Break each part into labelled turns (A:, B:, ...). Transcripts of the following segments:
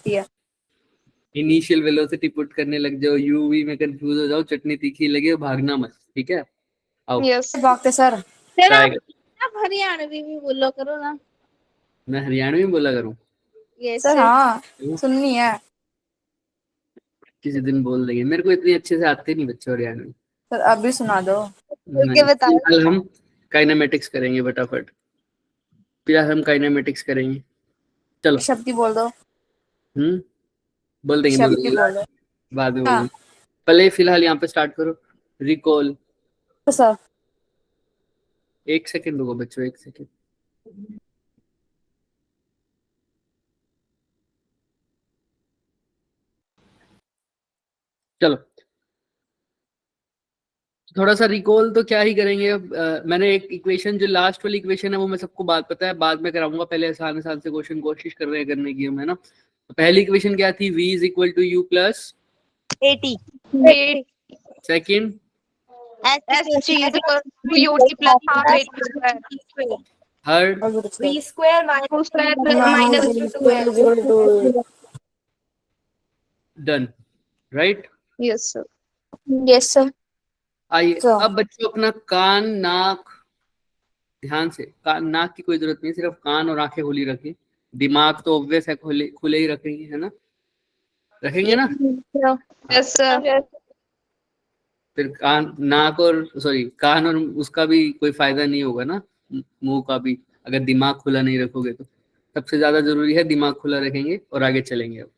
A: होती है।
B: Initial velocity put करने लग जाओ, यूवी में कंफ्यूज हो जाओ, चटनी तीखी लगे, भागना मत, ठीक है? आओ
C: यस
A: भागते सर।
B: ट्राई कर।
C: आप हरियाणवी भी बोलो करो ना।
B: मैं हरियाणवी में बोला करूं?
C: यस
A: सर हाँ सुननी है।
B: किसी दिन बोल देंगे, मेरे को इतनी अच्छे से आते नहीं बच्चों हरियाणवी।
A: सर अब भी सुना दो।
C: के बताओ।
B: कल हम काइनेमेटिक्स करेंगे फटाफट, फिर हम काइनेमेटिक्स करेंगे। चलो
A: शब्द ही बोल दो।
B: बोल देंगे
A: शब्द ही बोल दो।
B: बाद में बोल
A: हाँ।
B: देंगे। पहले फिलहाल यहाँ पे स्टार्ट करो। रिकॉल।
A: तो सर
B: 1 सेकंड रुको बच्चों, 1 सेकंड। चलो थोड़ा सा रिकॉल तो क्या ही करेंगे अब। मैंने एक इक्वेशन, जो लास्ट वाली इक्वेशन है वो मैं सबको बात पता है, बाद में कराऊंगा। पहले आसान आसान से क्वेश्चन कोशिश कर रहे हैं करने की हम, है ना? तो पहली इक्वेशन क्या थी? v is equal to u plus
C: 80
B: second third
C: v square minus 2
B: done, right?
C: Yes sir
B: आइए
A: तो
B: अब बच्चों अपना कान नाक ध्यान से, कान नाक की कोई जरूरत नहीं, सिर्फ कान और आंखें खुली रखें। दिमाग तो ऑब्वियस है, खुले खुले ही रखेंगे, है ना? रखेंगे ना?
C: यस सर
B: फिर कान नाक और सॉरी कान और उसका भी कोई फायदा नहीं होगा ना, मुंह का भी, अगर दिमाग खुला नहीं रखोगे तो। सबसे ज्यादा जरूरी है दिमाग खुला रखेंगे और आगे चलेंगे। अब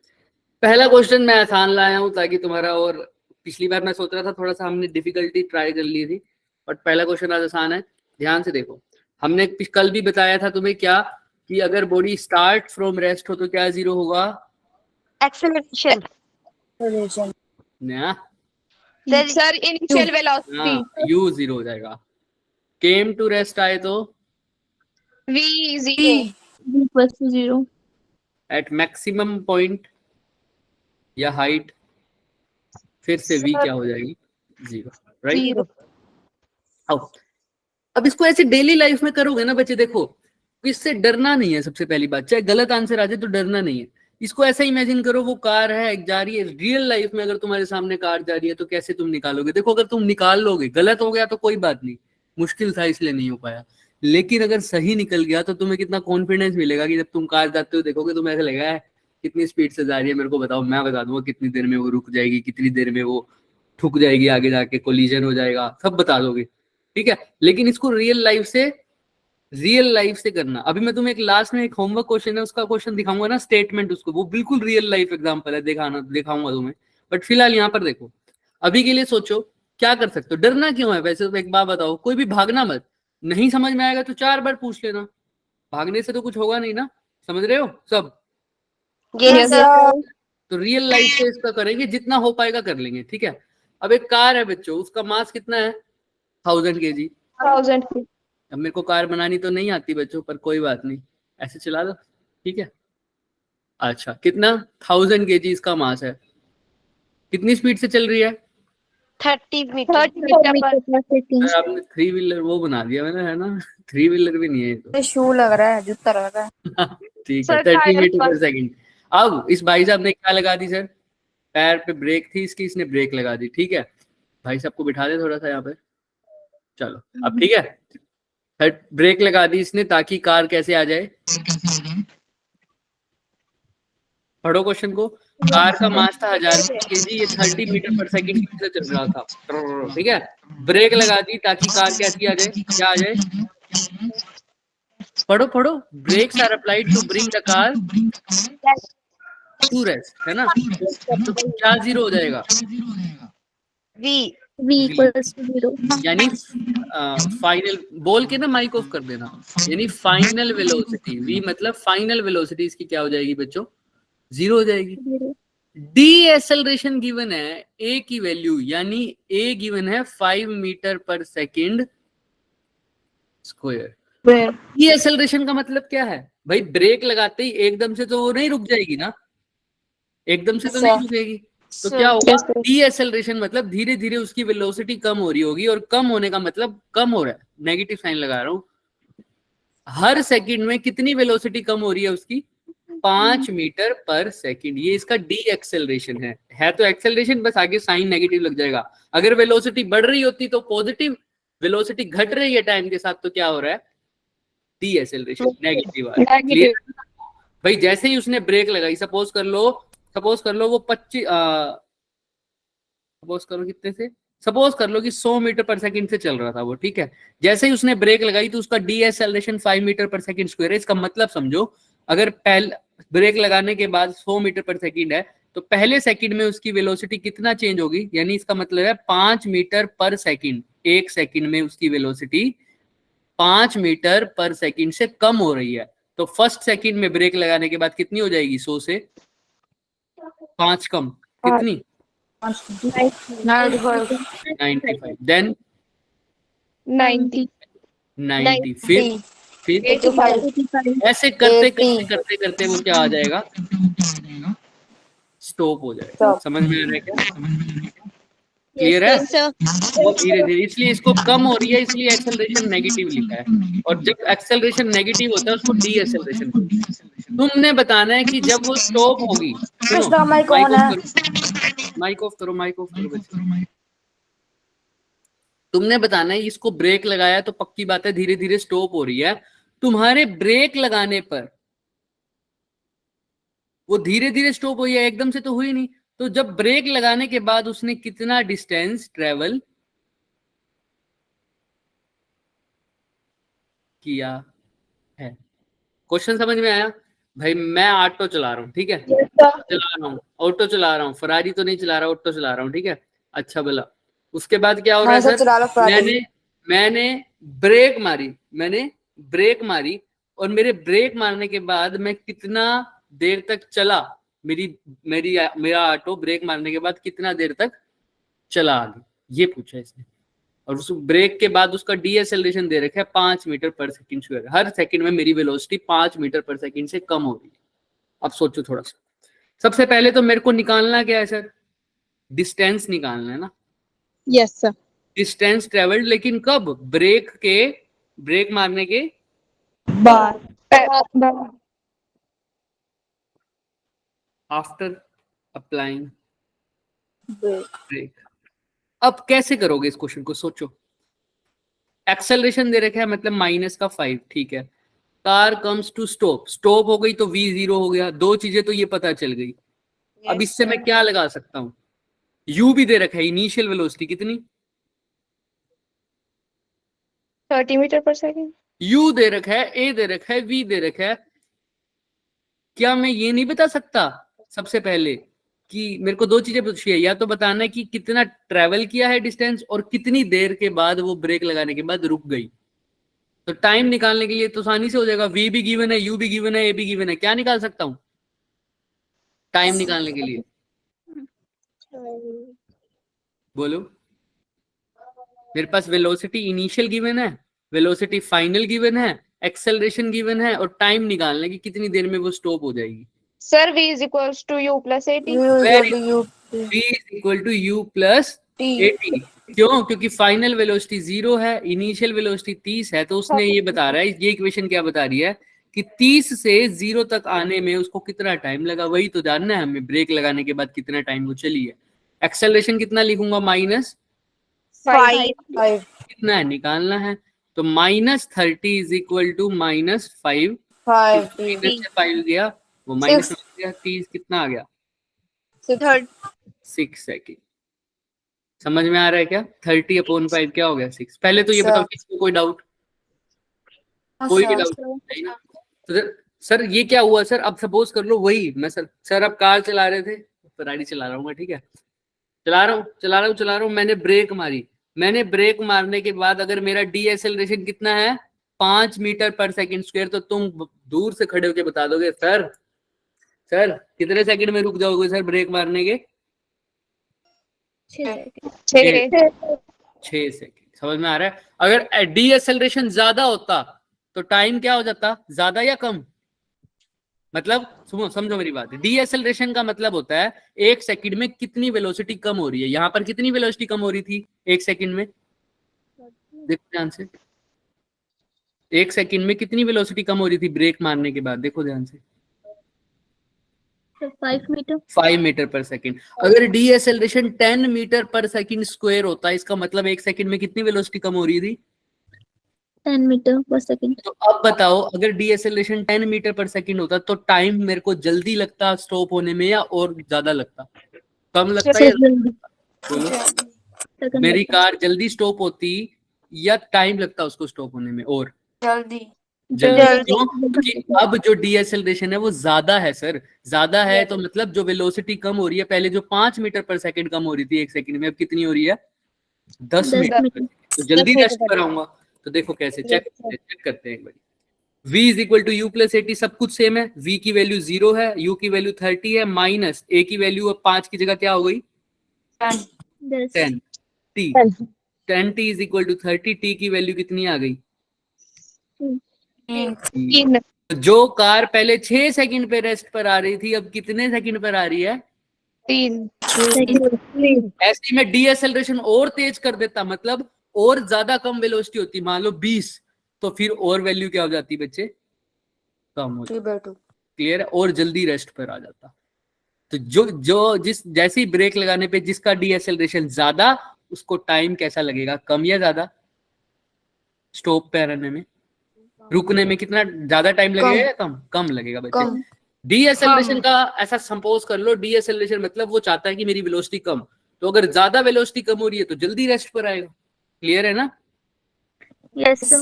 B: पहला क्वेश्चन मैं आसान लाया हूं ताकि तुम्हारा, और पिछली बार मैं सोच रहा था थोड़ा सा हमने डिफिकल्टी ट्राई कर ली थी, बट पहला क्वेश्चन आज आसान है। ध्यान से देखो, हमने कल भी बताया था तुम्हें क्या, कि अगर बॉडी स्टार्ट फ्रॉम रेस्ट हो तो क्या जीरो होगा?
C: एक्सेलरेशन
B: ना
C: sir initial velocity
B: you zero हो जाएगा। केम टू रेस्ट आए तो
C: v 0
B: एट मैक्सिमम पॉइंट या हाइट, फिर से v क्या हो जाएगी? Zero, right? अब इसको ऐसे डेली लाइफ में करोगे ना बच्चे, देखो इससे डरना नहीं है। सबसे पहली बात, चाहे गलत आंसर आ जाए तो डरना नहीं है। इसको ऐसा इमेजिन करो, वो कार है जा रही है। रियल लाइफ में अगर तुम्हारे सामने कार जा रही है तो कैसे तुम निकालोगे? देखो अगर तुम निकाल लोगे, गलत हो गया तो कोई बात नहीं, मुश्किल था इसलिए नहीं हो पाया, लेकिन अगर सही निकल गया तो तुम्हें कितना कॉन्फिडेंस मिलेगा कि जब तुम कार जाते हो देखोगे तुम्हें ऐसा लगेगा कितनी स्पीड से जा रही है, मेरे को बताओ, मैं बता दूंगा कितनी देर में वो रुक जाएगी, कितनी देर में वो ठुक जाएगी, आगे जाके कोलिजन हो जाएगा, सब बता दोगे, ठीक है? लेकिन इसको रियल लाइफ से करना। अभी मैं तुम्हें एक लास्ट में एक होमवर्क क्वेश्चन है, उसका क्वेश्चन दिखाऊंगा ना, स्टेटमेंट उसको, वो बिल्कुल रियल लाइफ एग्जांपल है, दिखाऊंगा तुम्हें। बट फिलहाल यहाँ पर देखो, अभी के लिए सोचो क्या कर सकते हो। डरना क्यों है? वैसे तो एक बात बताओ, कोई भी भागना मत, नहीं समझ में आएगा तो 4 बार पूछ लेना, भागने से तो कुछ होगा नहीं ना, समझ रहे हो सब? तो रियल लाइफ से इसका करेंगे, जितना हो पाएगा कर लेंगे, ठीक है? अब एक कार है बच्चों, उसका मास कितना है? 1000 kg।
C: 1000
B: अब मेरे को कार बनानी तो नहीं आती बच्चों, पर कोई बात नहीं, ऐसे चला दो, ठीक है? अच्छा कितना? 1000 kg इसका मास है। कितनी स्पीड से चल रही है?
C: 30 मीटर पर
B: आपने 3 व्हीलर वो बना दिया मैंने, है ना? 3 व्हीलर भी नहीं है तो।
A: शू लग रहा है, जूता लग रहा है।
B: ठीक है, 30 मीटर पर सेकंड। अब इस भाई साहब ने क्या लगा दी सर? पैर पे ब्रेक थी इसकी, इसने ब्रेक लगा दी, ठीक है? भाई साहब को बिठा दे थोड़ा सा यहाँ पे, चलो अब ठीक है। ब्रेक लगा दी इसने ताकि कार कैसे आ जाए? पढ़ो क्वेश्चन को। कार का मास था 1000 kg, ये 30 मीटर पर सेकंड से चल रहा था, ठीक है? ब्रेक लगा दी ताकि कार कैसी आ जाए? क्या आ जाए? पढ़ो पढ़ो। Brakes are applied to bring the car to rest, है ना? तो क्या जीरो हो जाएगा? यानी फाइनल बोल के ना माइक ऑफ कर देना, यानी फाइनल वेलोसिटी, v मतलब फाइनल वेलोसिटी इसकी क्या हो जाएगी बच्चों? जीरो हो जाएगी। डी एक्सेलरेशन गिवन है, ए की वैल्यू, यानी ए गिवन है 5 मीटर पर सेकंड स्क्वायर। डी एक्सेलरेशन का मतलब क्या है भाई? ब्रेक लगाते ही एकदम से तो वो नहीं रुक जाएगी ना, एकदम से तो नहीं रुकेगी, तो क्या होगा? डी एक्सेलरेशन मतलब धीरे धीरे उसकी वेलोसिटी कम हो रही होगी, और कम होने का मतलब कम हो रहा है, नेगेटिव साइन लगा रहा हूं। हर सेकंड में कितनी वेलोसिटी कम हो रही है उसकी? 5 मीटर पर सेकंड, ये इसका डी एक्सेलरेशन है तो एक्सेलरेशन, बस आगे साइन नेगेटिव लग जाएगा। अगर वेलोसिटी बढ़ रही होती तो पॉजिटिव, वेलोसिटी घट रही है टाइम के साथ तो क्या हो रहा है, डी एक्सेलरेशन नेगेटिव आ रहा है।
C: Negative.
B: Clear? भाई जैसे ही उसने ब्रेक लगाई, सपोज कर लो वो 25, सपोज करो कितने से, सपोज कर लो कि 100 मीटर पर सेकंड से चल रहा था वो, ठीक है। जैसे ही उसने ब्रेक लगाई तो उसका डी एक्सेलरेशन 5 मीटर पर सेकंड स्क्वायर है। इसका मतलब समझो, अगर पहले ब्रेक लगाने के बाद 100 मीटर पर सेकंड है तो पहले सेकंड में उसकी वेलोसिटी कितना चेंज होगी, यानी इसका मतलब है 5 मीटर पर सेकंड, एक सेकंड में उसकी वेलोसिटी 5 मीटर पर सेकंड से कम हो रही है। तो फर्स्ट सेकंड में ब्रेक लगाने के बाद कितनी हो जाएगी, 100 से 5 कम, कितनी,
A: 95
B: 95, देन
C: 90.
B: 90, फिर
A: 85
B: ऐसे करते
A: 80
B: करते करते करते वो क्या आ जाएगा, स्टॉप हो जाएगा।
A: Stop.
B: समझ में आ रहा है क्या, क्लियर है?
C: Yes, sir.
B: बहुत धीरे धीरे, इसलिए इसको कम हो रही है, इसलिए एक्सेलरेशन नेगेटिव लिखा है। और जब एक्सेलरेशन नेगेटिव होता है उसको डी एक्सेलरेशन। तुमने बताना है कि जब वो स्टॉप होगी,
A: इसका माइक ऑन है।
B: माइक ऑफ करो बच्चे। तुमने बताना है इसको ब्रेक लगाया तो पक्की बात है धीरे धीरे स्टॉप हो रही है। तुम्हारे ब्रेक लगाने पर वो धीरे धीरे स्टॉप हुई है, एकदम से तो हुई नहीं। तो जब ब्रेक लगाने के बाद उसने कितना डिस्टेंस ट्रेवल किया है। क्वेश्चन समझ में आया? भाई मैं ऑटो चला रहा हूँ, ठीक है, चला रहा हूँ, ऑटो चला रहा हूँ, फरारी तो नहीं चला रहा, ऑटो चला रहा हूँ, ठीक है। अच्छा भला उसके बाद क्या हो रहा है
A: हाँ, सर, चला लो
B: सर,
A: फरारी।
B: मैंने ब्रेक मारी और मेरे ब्रेक मारने के बाद मैं कितना देर तक चला, मेरा ऑटो ब्रेक मारने के बाद कितना देर तक चला आगे, ये पूछा इसने। और उस ब्रेक के बाद उसका डी एक्सेलरेशन दे रखा है 5 मीटर पर सेकंड स्क्वायर। हर सेकंड में मेरी वेलोसिटी 5 मीटर पर सेकंड से कम हो रही है। अब सोचो थोड़ा सा, सबसे पहले तो मेरे को निकालना क्या है सर, डिस्टेंस निकालना है ना।
C: Yes, sir.
B: डिस्टेंस ट्रेवल्ड, लेकिन कब, ब्रेक मारने के आफ्टर अप्लाइंग ब्रेक। अब कैसे करोगे इस क्वेश्चन को, सोचो। एक्सेलरेशन दे रखा है मतलब -5, ठीक है। कार कम्स टू स्टॉप हो गई तो v0 हो गया, दो चीजें तो ये पता चल गई। अब इससे मैं क्या लगा सकता हूँ, u भी दे रखा है, इनिशियल वेलोसिटी कितनी,
C: 30 meter per second.
B: u दे रखा है, a दे रखा है, v दे रखा है। क्या मैं ये नहीं बता सकता सबसे पहले कि मेरे को दो चीजें पूछी है, या तो बताना है कि कितना ट्रेवल किया है डिस्टेंस और कितनी देर के बाद वो ब्रेक लगाने के बाद रुक गई। तो टाइम निकालने के लिए तो आसानी से हो जाएगा, v भी गिवन है, u भी गिवन है, a भी गिवन है, क्या निकाल सकता हूं टाइम निकालने के लिए, बोलो। मेरे पास वेलोसिटी इनिशियल गिवन है, वेलोसिटी फाइनल गिवन है, एक्सेलरेशन गिवन है, और टाइम निकालने की कितनी देर में वो स्टॉप हो जाएगी।
C: Sir, v is equals to u plus 80.
B: v is equal to u plus 80। क्यों? क्योंकि फाइनल वेलोसिटी 0 है, इनिशियल वेलोसिटी 30 है। तो उसने ये बता रहा है, ये इक्वेशन क्या बता रही है कि 30 से 0 तक आने में उसको कितना टाइम लगा, वही तो जानना है हमें, ब्रेक लगाने के बाद कितना टाइम वो चली है। एक्सेलरेशन कितना लिखूंगा,5. कितना है निकालना है, तो -30 इज इक्वल टू -5। 5 गया, वो माइनस गया, 30 कितना आ गया, 6 सेकेंड। समझ में आ रहा है क्या, 30/5 क्या हो गया, 6। पहले तो ये बताओ किसी को कोई डाउट, कोई भी डाउट नहीं ना। तो सर ये क्या हुआ सर, अब सपोज कर लो वही मैं सर अब कार चला रहे थे, फरारी चला रहा हूँ मैं, ठीक है, चला रहा हूँ, मैंने ब्रेक मारने के बाद अगर मेरा डी एक्सेलरेशन कितना है 5 मीटर पर सेकंड स्क्वायर, तो तुम दूर से खड़े होकर बता दोगे सर कितने सेकंड में रुक जाओगे सर ब्रेक मारने के, 6 सेकंड। समझ में आ रहा है? अगर डी एक्सेलरेशन ज्यादा होता तो टाइम क्या हो जाता, ज्यादा या कम, मतलब समझो मेरी बात। डी एक्सेलरेशन का मतलब होता है एक सेकंड में कितनी वेलोसिटी कम हो रही है। यहाँ पर कितनी वेलोसिटी कम हो रही थी एक सेकंड में, देखो ध्यान से, एक सेकंड में कितनी वेलोसिटी कम हो रही थी ब्रेक मारने के बाद, देखो ध्यान से,
A: 5 मीटर
B: 5 मीटर पर सेकंड। अगर डीएसेलरेशन 10 मीटर पर सेकंड स्क्वायर होता है, इसका मतलब एक सेकंड में कितनी वेलोसिटी कम हो रही थी?
A: 10 मीटर पर सेकंड।
B: तो अब बताओ, अगर डीएसेलरेशन 10 मीटर पर सेकंड होता तो टाइम मेरे को जल्दी लगता स्टॉप होने में या और ज्यादा लगता? कम लगता या
A: जल्दी
B: बोलो?
A: सेकंड
B: मेरी कार जल्दी स्टॉप होती या टाइम लगता उसको स्टॉप होने में? और
C: जल्दी।
B: जल्दी।
C: जल्दी।
B: क्यों? क्योंकि अब जो डीएसेलरेशन है वो ज्यादा है सर। ज्यादा है तो मतलब जो वेलोसिटी कम हो रही है, पहले जो 5 मीटर पर सेकंड कम हो रही थी एक सेकंड में, अब कितनी हो रही है? 10 मीटर। तो जल्दी रेस्ट पर आऊंगा। तो देखो कैसे चेक करते हैं एक बार। v is equal to u plus 80, सब कुछ सेम है। v की वैल्यू 0 है, u की वैल्यू 30 है, माइनस a की वैल्यू अब 5 की जगह क्या हो गई? 10 t। 10 t is equal to 30, t की वैल्यू कितनी आ गई?
C: 3।
B: जो कार पहले 6 सेकंड पे रेस्ट पर आ रही थी, अब कितने सेकंड पर आ रही है?
C: 3।
B: ऐसे में डीएसेलरेशन और तेज कर देता, मतलब और ज्यादा कम वेलोसिटी होती, मान लो 20, तो फिर और वैल्यू क्या हो जाती बच्चे? कम हो जाती। क्लियर है? और जल्दी रेस्ट पर आ जाता। तो जैसे ही ब्रेक लगाने पे जिसका डीएसेलरेशन ज्यादा, उसको टाइम कैसा लगेगा? कम या ज्यादा? स्टॉप पे रहने में, रुकने में कितना ज्यादा टाइम लगेगा या कम? कम लगेगा बच्चे। डीएसेलरेशन का ऐसा सपोज कर लो, डीएसेलरेशन मतलब वो चाहता है कि मेरी वेलोसिटी कम, तो अगर ज्यादा वेलोसिटी कम हो रही है तो जल्दी रेस्ट पर आएगा। क्लियर है ना?
A: यस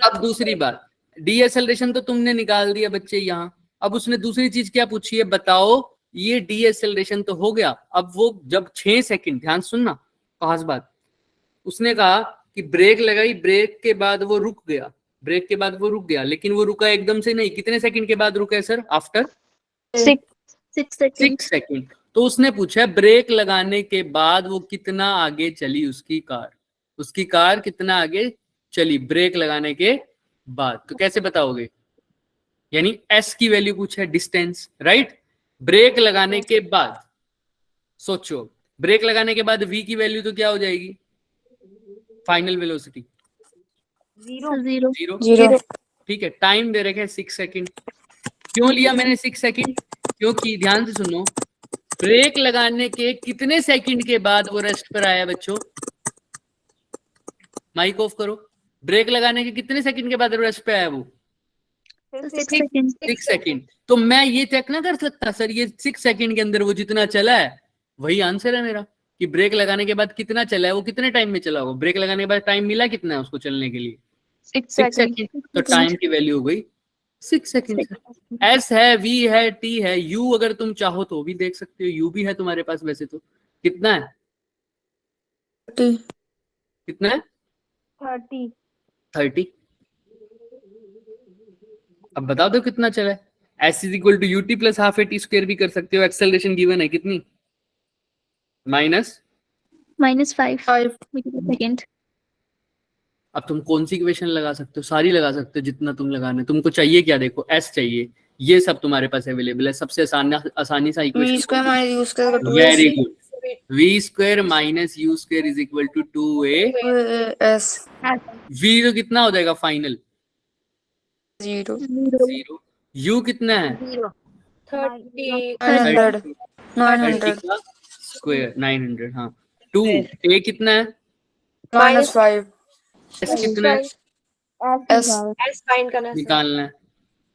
B: अब दूसरी बात, डीएसेलरेशन तो तुमने निकाल दिया बच्चे यहाँ। अब उसने दूसरी चीज क्या पूछी है बताओ? ये डीएसेलरेशन तो हो गया, अब वो जब 6 सेकंड, ध्यान सुनना खास बात, उसने कहा कि ब्रेक लगाई, ब्रेक के बाद वो रुक गया, ब्रेक के बाद वो रुक गया, लेकिन वो रुका एकदम से नहीं। कितने सेकंड के बाद रुका है सर? After 6 second. तो उसने पूछा ब्रेक लगाने के बाद वो कितना आगे चली उसकी कार कितना आगे चली ब्रेक लगाने के बाद? तो कैसे बताओगे? यानी एस की वैल्यू पूछा है, डिस्टेंस, राइट? ब्रेक लगाने के बाद सोचो, ब्रेक लगाने के बाद v की वैल्यू तो क्या हो जाएगी? फाइनल वेलोसिटी
A: 0
B: ठीक है। टाइम दे रखे 6 सेकंड। क्यों लिया मैंने 6 सेकंड? क्योंकि ध्यान से सुनो, ब्रेक लगाने के कितने सेकंड के बाद वो रेस्ट पर आया बच्चों? माइक ऑफ करो। ब्रेक लगाने के कितने सेकंड के बाद रेस्ट पे आया वो? 6 सेकंड। तो मैं ये चेक ना कर सकता सर ये 6 सेकंड के अंदर वो जितना चला है वही आंसर है मेरा, कि ब्रेक लगाने के बाद कितना चला है, वो कितने टाइम में चला होगा? ब्रेक लगाने के बाद टाइम मिला कितना है उसको चलने के लिए? 6 सेकंड। तो टाइम की वैल्यू हो गई 6 सेकंड। एस है, वी है, टी है, यू अगर तुम चाहो तो भी देख सकते हो, यू भी है तुम्हारे पास वैसे तो। कितना है? कितना है? 30। अब बता दो कितना चला है। S is equal to u t plus half a t square भी कर सकते हो। एक्सेलरेशन गिवन है कितनी? -5
A: मीटर पर सेकंड।
B: अब तुम कौन सी इक्वेशन लगा सकते हो? सारी लगा सकते हो जितना तुम लगाने। तुमको चाहिए क्या? देखो एस चाहिए, ये सब तुम्हारे पास अवेलेबल है। सबसे आसानी सा equation, very good. v square minus u square is equal to 2a। v तो कितना हो जाएगा फाइनल? 0। u कितना है?
C: 900
B: स्क्वायर 900। हाँ 2। a कितना है?
C: -5
B: s कितना है?
C: S
B: निकालना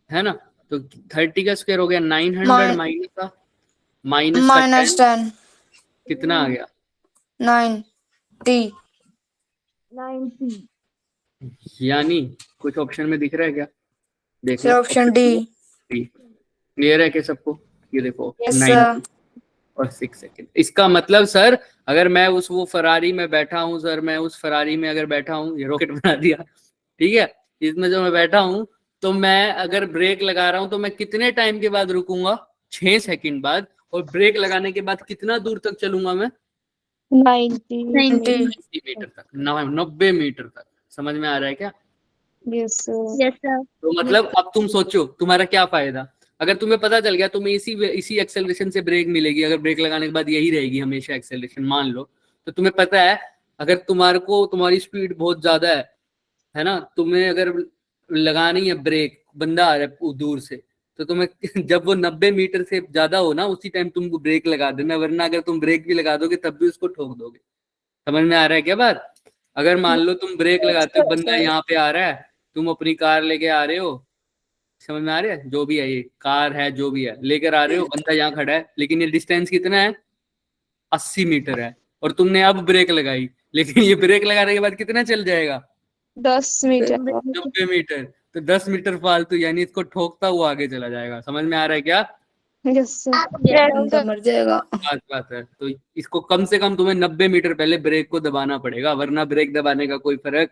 B: है ना? तो 30 का स्क्वायर हो गया 900 माइनस का -10 कितना आ गया?
C: 90।
B: यानी कुछ ऑप्शन में दिख रहा है क्या? देख
C: सर ऑप्शन डी।
B: क्लियर है क्या सबको? ये देखो
C: यस
B: 9
C: सर।
B: और 6 सेकंड। इसका मतलब सर अगर मैं वो फरारी में बैठा हूं सर, मैं उस फरारी में अगर बैठा हूं, ये रॉकेट बना दिया, ठीक है, इसमें जो मैं बैठा हूं, तो मैं अगर ब्रेक लगा रहा हूं तो मैं कितने टाइम के बाद रुकूंगा? 6 सेकंड बाद। और ब्रेक लगाने के बाद कितना दूर तक चलूंगा मैं?
C: 90
B: मीटर तक, 90 मीटर तक। समझ में आ रहा है क्या?
C: Yes
A: sir.
B: तो मतलब अब तुम सोचो तुम्हारा क्या फायदा? अगर तुम्हें पता चल गया तुम्हें इसी एक्सेलरेशन से ब्रेक मिलेगी, अगर ब्रेक लगाने के बाद यही रहेगी हमेशा एक्सेलरेशन मान लो, तो तुम्हें पता है अगर तुम्हारी स्पीड बहुत ज्यादा है ना, तुम्हें अगर लगानी है ब्रेक, बंदा आ रहा है दूर से, तो तुम्हें जब वो 90 मीटर से ज्यादा हो ना उसी टाइम तुमको ब्रेक लगा देना, वरना अगर तुम ब्रेक भी लगा दोगे तब भी उसको ठोक दोगे। समझ में आ रहा है क्या बात? अगर मान लो तुम ब्रेक लगाते हो, बंदा यहाँ पे आ रहा है, तुम अपनी कार लेके आ रहे हो, समझ में आ रहा है, जो भी है ये कार है जो भी है लेकर आ रहे हो, बंदा यहाँ खड़ा है लेकिन ये डिस्टेंस कितना है 80 मीटर है, और तुमने अब ब्रेक लगाई, लेकिन ये ब्रेक लगाने के बाद कितना चल जाएगा
C: 10 मीटर
B: 90 मीटर, तो 10 मीटर फालतू, यानी इसको ठोकता हुआ आगे चला जाएगा। समझ में आ रहा है क्या?
C: Yes
A: Yes.
C: मर जाएगा।
B: बात है। तो इसको कम से कम तुम्हें 90 मीटर पहले ब्रेक को दबाना पड़ेगा, वरना ब्रेक दबाने का कोई फर्क।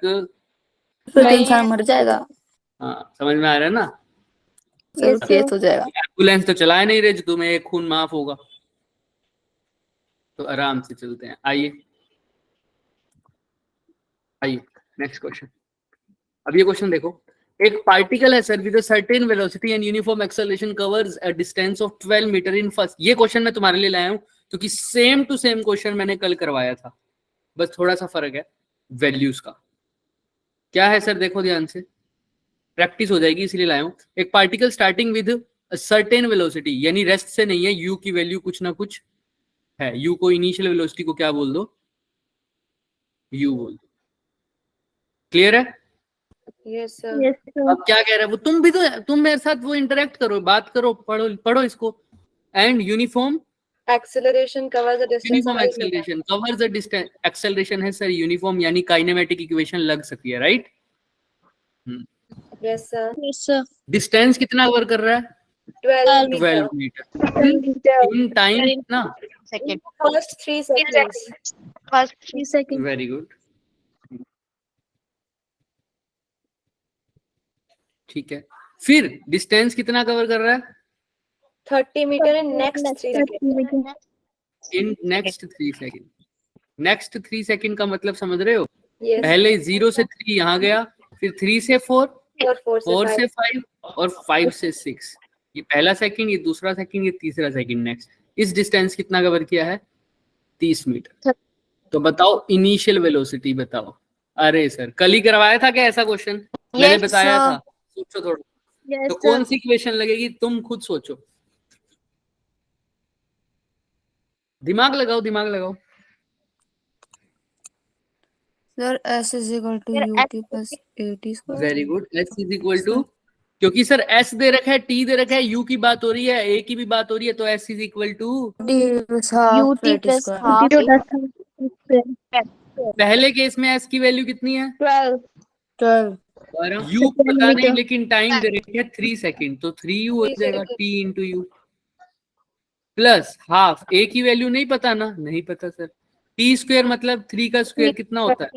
C: फिर तो इंसान मर जाएगा,
B: हाँ समझ में आ रहा है ना?
C: सब केस हो जाएगा।
B: एम्बुलेंस तो चला नहीं रहे जो तुम्हें एक खून माफ होगा, तो आराम से चलते हैं। आइए नेक्स्ट क्वेश्चन। अब ये क्वेश्चन देखो, एक पार्टिकल है sir with a certain velocity and uniform acceleration covers a distance of 12 metre in first. ये क्वेश्चन मैं तुम्हारे लिए लाया हूं क्योंकि सेम टू सेम क्वेश्चन मैंने कल करवाया था, बस थोड़ा सा फर्क है वैल्यूज का। क्या है सर? देखो ध्यान से, प्रैक्टिस हो जाएगी इसलिए लाया हूं। एक particle starting with a certain velocity, यानी रेस्ट से नहीं है, यू की वैल्यू कुछ ना कुछ है। यू को इनिशियल वेलोसिटी को क्या बोल दो? यू बोल दो। क्लियर है?
C: Yes
A: Yes, sir.
B: अब क्या कह रहा है वो? तुम भी तो, तुम मेरे साथ वो इंटरेक्ट करो, बात करो, पढ़ो इसको। And uniform
C: acceleration covers the distance
B: uniform acceleration covers the distance. Acceleration है सर यूनिफॉर्म, यानी काइनेमेटिक इक्वेशन लग सकती है, right?
C: Yes sir
A: Yes, sir.
B: Distance कितना कवर कर रहा है?
C: 12
B: 12 मीटर इन टाइम कितना?
A: Second.
C: First 3 seconds
A: First 3 seconds.
B: Very good, ठीक है। फिर डिस्टेंस कितना कवर कर रहा है?
C: 30 metre in next 3 second
B: in next 3 second. Next 3 second का मतलब समझ रहे हो?
C: यस
B: पहले 0 से 3 यहाँ गया, फिर 3 से 4,
C: और
B: 4 से 5 और 5 से 6। ये पहला सेकंड, ये दूसरा सेकंड, ये तीसरा सेकंड। नेक्स्ट इस डिस्टेंस कितना कवर किया है? 30 मीटर। तो बताओ इनिशियल वेलोसिटी बताओ। अरे सर कल ही करवाया था क्या ऐसा क्वेश्चन? मैंने बताया था, सोचो थोड़ा।
A: Yes,
B: तो
A: sir.
B: कौन सी इक्वेशन लगेगी तुम खुद सोचो, दिमाग लगाओ दिमाग लगाओ।
C: Sir s is equal to
A: Sir,
C: ut plus at square
B: very good. s is equal to, क्योंकि सर s दे रखा है, t दे रखा है, u की बात हो रही है, a की भी बात हो रही है, तो s is equal to
C: ut plus half
A: Due to the
B: पहले केस में s की वैल्यू कितनी है?
C: 12
B: u पता नहीं, लेकिन टाइम दे रखी है 3 सेकंड, तो 3u हो जाएगा t into you plus half. a की वैल्यू नहीं पता ना? नहीं पता सर। t स्क्वायर मतलब 3 का स्क्वायर कितना होता है?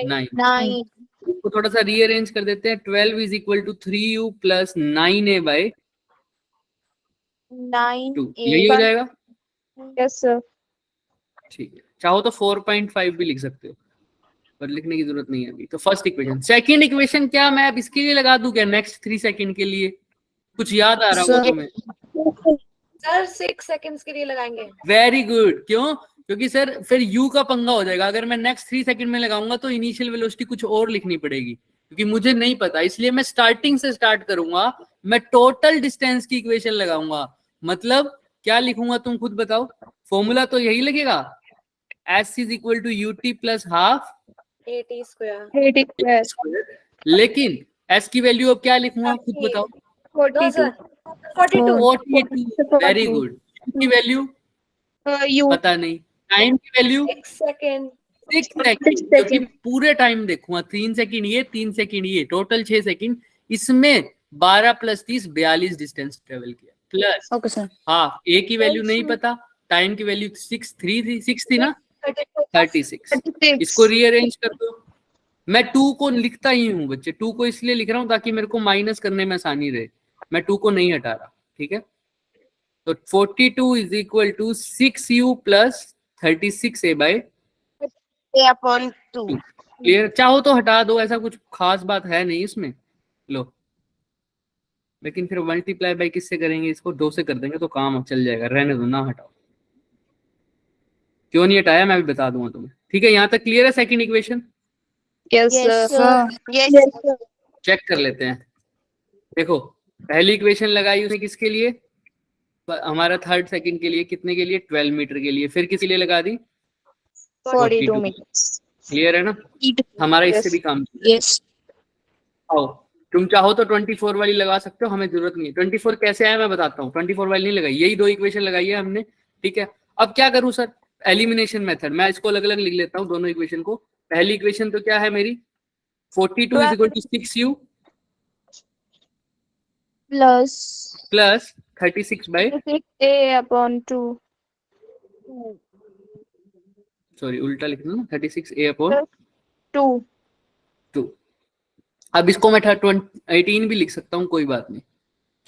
B: 9। इसको थोड़ा सा रीअरेंज कर देते हैं। 12 is equal to 3u plus 9a by 2, यही हो जाएगा।
C: यस सर
B: ठीक है, चाहो तो 4.5 भी लिख सकते हो, पर लिखने की जरूरत नहीं है अभी। तो फर्स्ट इक्वेशन। सेकंड इक्वेशन क्या मैं अब इसके लिए लगा दूं क्या? नेक्स्ट 3 सेकंड के लिए कुछ याद आ रहा होगा तुम्हें?
C: सर 6 सेकंड्स के लिए लगाएंगे।
B: Very good. क्यों? क्योंकि सर फिर u का पंगा हो जाएगा। अगर मैं नेक्स्ट 3 सेकंड में लगाऊंगा तो इनिशियल वेलोसिटी कुछ और लिखनी पड़ेगी, क्योंकि मुझे नहीं पता। इसलिए मैं स्टार्टिंग से स्टार्ट करूंगा, मैं टोटल डिस्टेंस की इक्वेशन लगाऊंगा। मतलब क्या लिखूंगा तुम खुद बताओ? फॉर्मूला तो यही लगेगा, s is equal to ut plus half
C: at square
B: लेकिन s की वैल्यू अब क्या लिखूंगा खुद बताओ? 42। Very good. की वैल्यू पता नहीं, टाइम की वैल्यू
C: 6 सेकंड
B: 6 सेकंड, क्योंकि पूरे टाइम देखूंगा 3 सेकंड ये 3 सेकंड ये, टोटल 6 सेकंड। इसमें 12 प्लस 30 42 डिस्टेंस ट्रेवल किया, प्लस
C: ओके सर
B: हाफ। ए की वैल्यू नहीं पता, टाइम की वैल्यू 6 थी ना, 36। इसको रीअरेंज कर दो। मैं 2 को लिखता ही हूँ बच्चे, 2 को इसलिए लिख रहा हूँ ताकि मेरे को माइनस करने में आसानी रहे। मैं 2 को नहीं हटा रहा, ठीक है? तो 42 is equal to 6u plus 36a by 2। Clear? चाहो तो हटा दो, ऐसा कुछ खास बात है नहीं इसमें। लो, लेकिन फिर मल्टीप्लाई बाई किससे करेंगे? इसको 2 से कर देंगे तो काम चल जाएगा। रहने दो, ना हटाओ। क्यों नहीं हटाया मैं भी बता दूंगा तुम्हें, ठीक है? यहाँ तक क्लियर है second equation?
C: Yes sir
B: check कर लेते हैं। देखो पहली इक्वेशन लगाई उसने किसके लिए, हमारा थर्ड सेकंड के लिए, कितने के लिए, 12 मीटर के लिए। फिर किस लिए लगा दी,
C: 42 meters.
B: क्लियर है ना, हमारा इससे
C: Yes.
B: भी काम।
A: Yes.
B: आओ तुम चाहो तो 24 वाली लगा सकते हो, हमें जरूरत नहीं है। 24 कैसे आया मैं बताता हूँ, 24 वाली नहीं लगाई, यही दो इक्वेशन लगाई है हमने, ठीक है। अब क्या करूं सर, एलिमिनेशन मेथड, मैं इसको अलग अलग लिख लेता हूँ दोनों इक्वेशन को। पहली इक्वेशन तो क्या है मेरी, 42 is equal to 6u
A: Plus
B: plus 36 by,
C: 6a/2.
B: Sorry उल्टा लिख दूं, 36a/2।
C: 2.
B: अब इसको मैं 18 भी लिख सकता हूँ, कोई बात नहीं।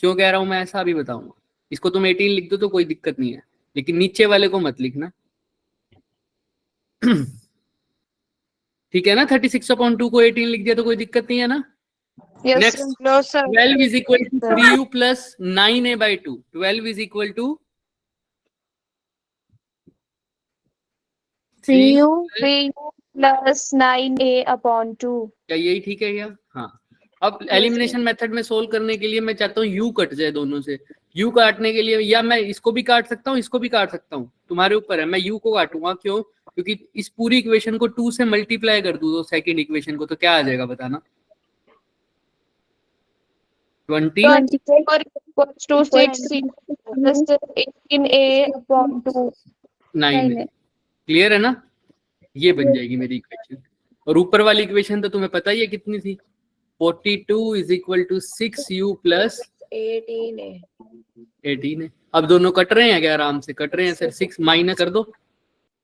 B: क्यों कह रहा हूँ मैं ऐसा, अभी बताऊंगा। इसको तुम 18 लिख दो तो कोई दिक्कत नहीं है, लेकिन नीचे वाले को मत लिखना, ठीक है ना। 36/2 को 18 लिख दिया तो कोई दिक्कत नहीं है ना।
C: Yes.
B: Next.
C: No, sir.
B: 12 is equal to 3u plus 9a/2. 12 is equal to
A: 3u
C: 3u plus 9a/2.
B: क्या यही ठीक है क्या, हाँ। अब एलिमिनेशन मेथड में सोल्व करने के लिए मैं चाहता हूँ u कट जाए दोनों से। u काटने के लिए या मैं इसको भी काट सकता हूँ, इसको भी काट सकता हूँ, तुम्हारे ऊपर है। मैं u को काटूंगा, क्यों, क्योंकि इस पूरी इक्वेशन को 2 से मल्टीप्लाई कर दूं तो सेकंड इक्वेशन को, तो क्या आ जाएगा बताना, 20
C: 24 equals to 6 plus 18a/2.
B: 9। Clear है ना, ये बन जाएगी मेरी इक्वेशन। और ऊपर वाली इक्वेशन तो तुम्हें पता ही है कितनी थी, 42 is equal to 6u plus
C: 18a.
B: 18 है। अब दोनों कट रहे हैं क्या, आराम से कट रहे हैं सर। 6 माइनस कर दो,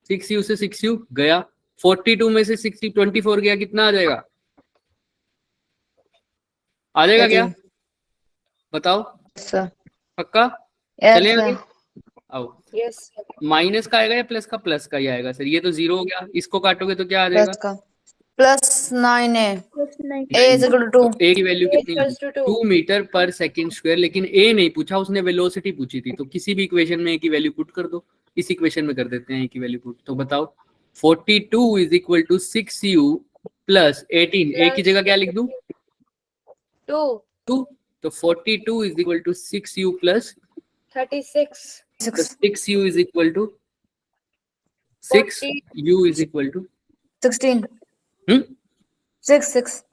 B: 6u से 6u गया, 42 में से 60 24 गया, कितना आ जाएगा, आ जाएगा क्या, बताओ पक्का, चले आगे। आओ,
C: Yes.
B: माइनस का आएगा या प्लस का, प्लस का ही आएगा सर। ये तो 0 हो गया, इसको काटोगे तो क्या आ जाएगा,
D: plus 9a
A: plus 9.
D: a is equal to 2
B: ए की वैल्यू कितनी,
C: Equals to 2.
B: 2 मीटर पर सेकंड स्क्वायर। लेकिन ए नहीं पूछा उसने, वेलोसिटी पूछी थी। तो किसी भी इक्वेशन में ए की वैल्यू पुट कर दो, इस इक्वेशन में कर देते हैं ए की वैल्यू पुट। तो बताओ 42 is equal to 6u plus 18, A की जगह क्या लिख दूं,
C: 2.
B: 2। तो 42 is equal to 6u plus
C: 36.
B: 6u is equal to 6u is equal to
D: 16
B: 6
D: 6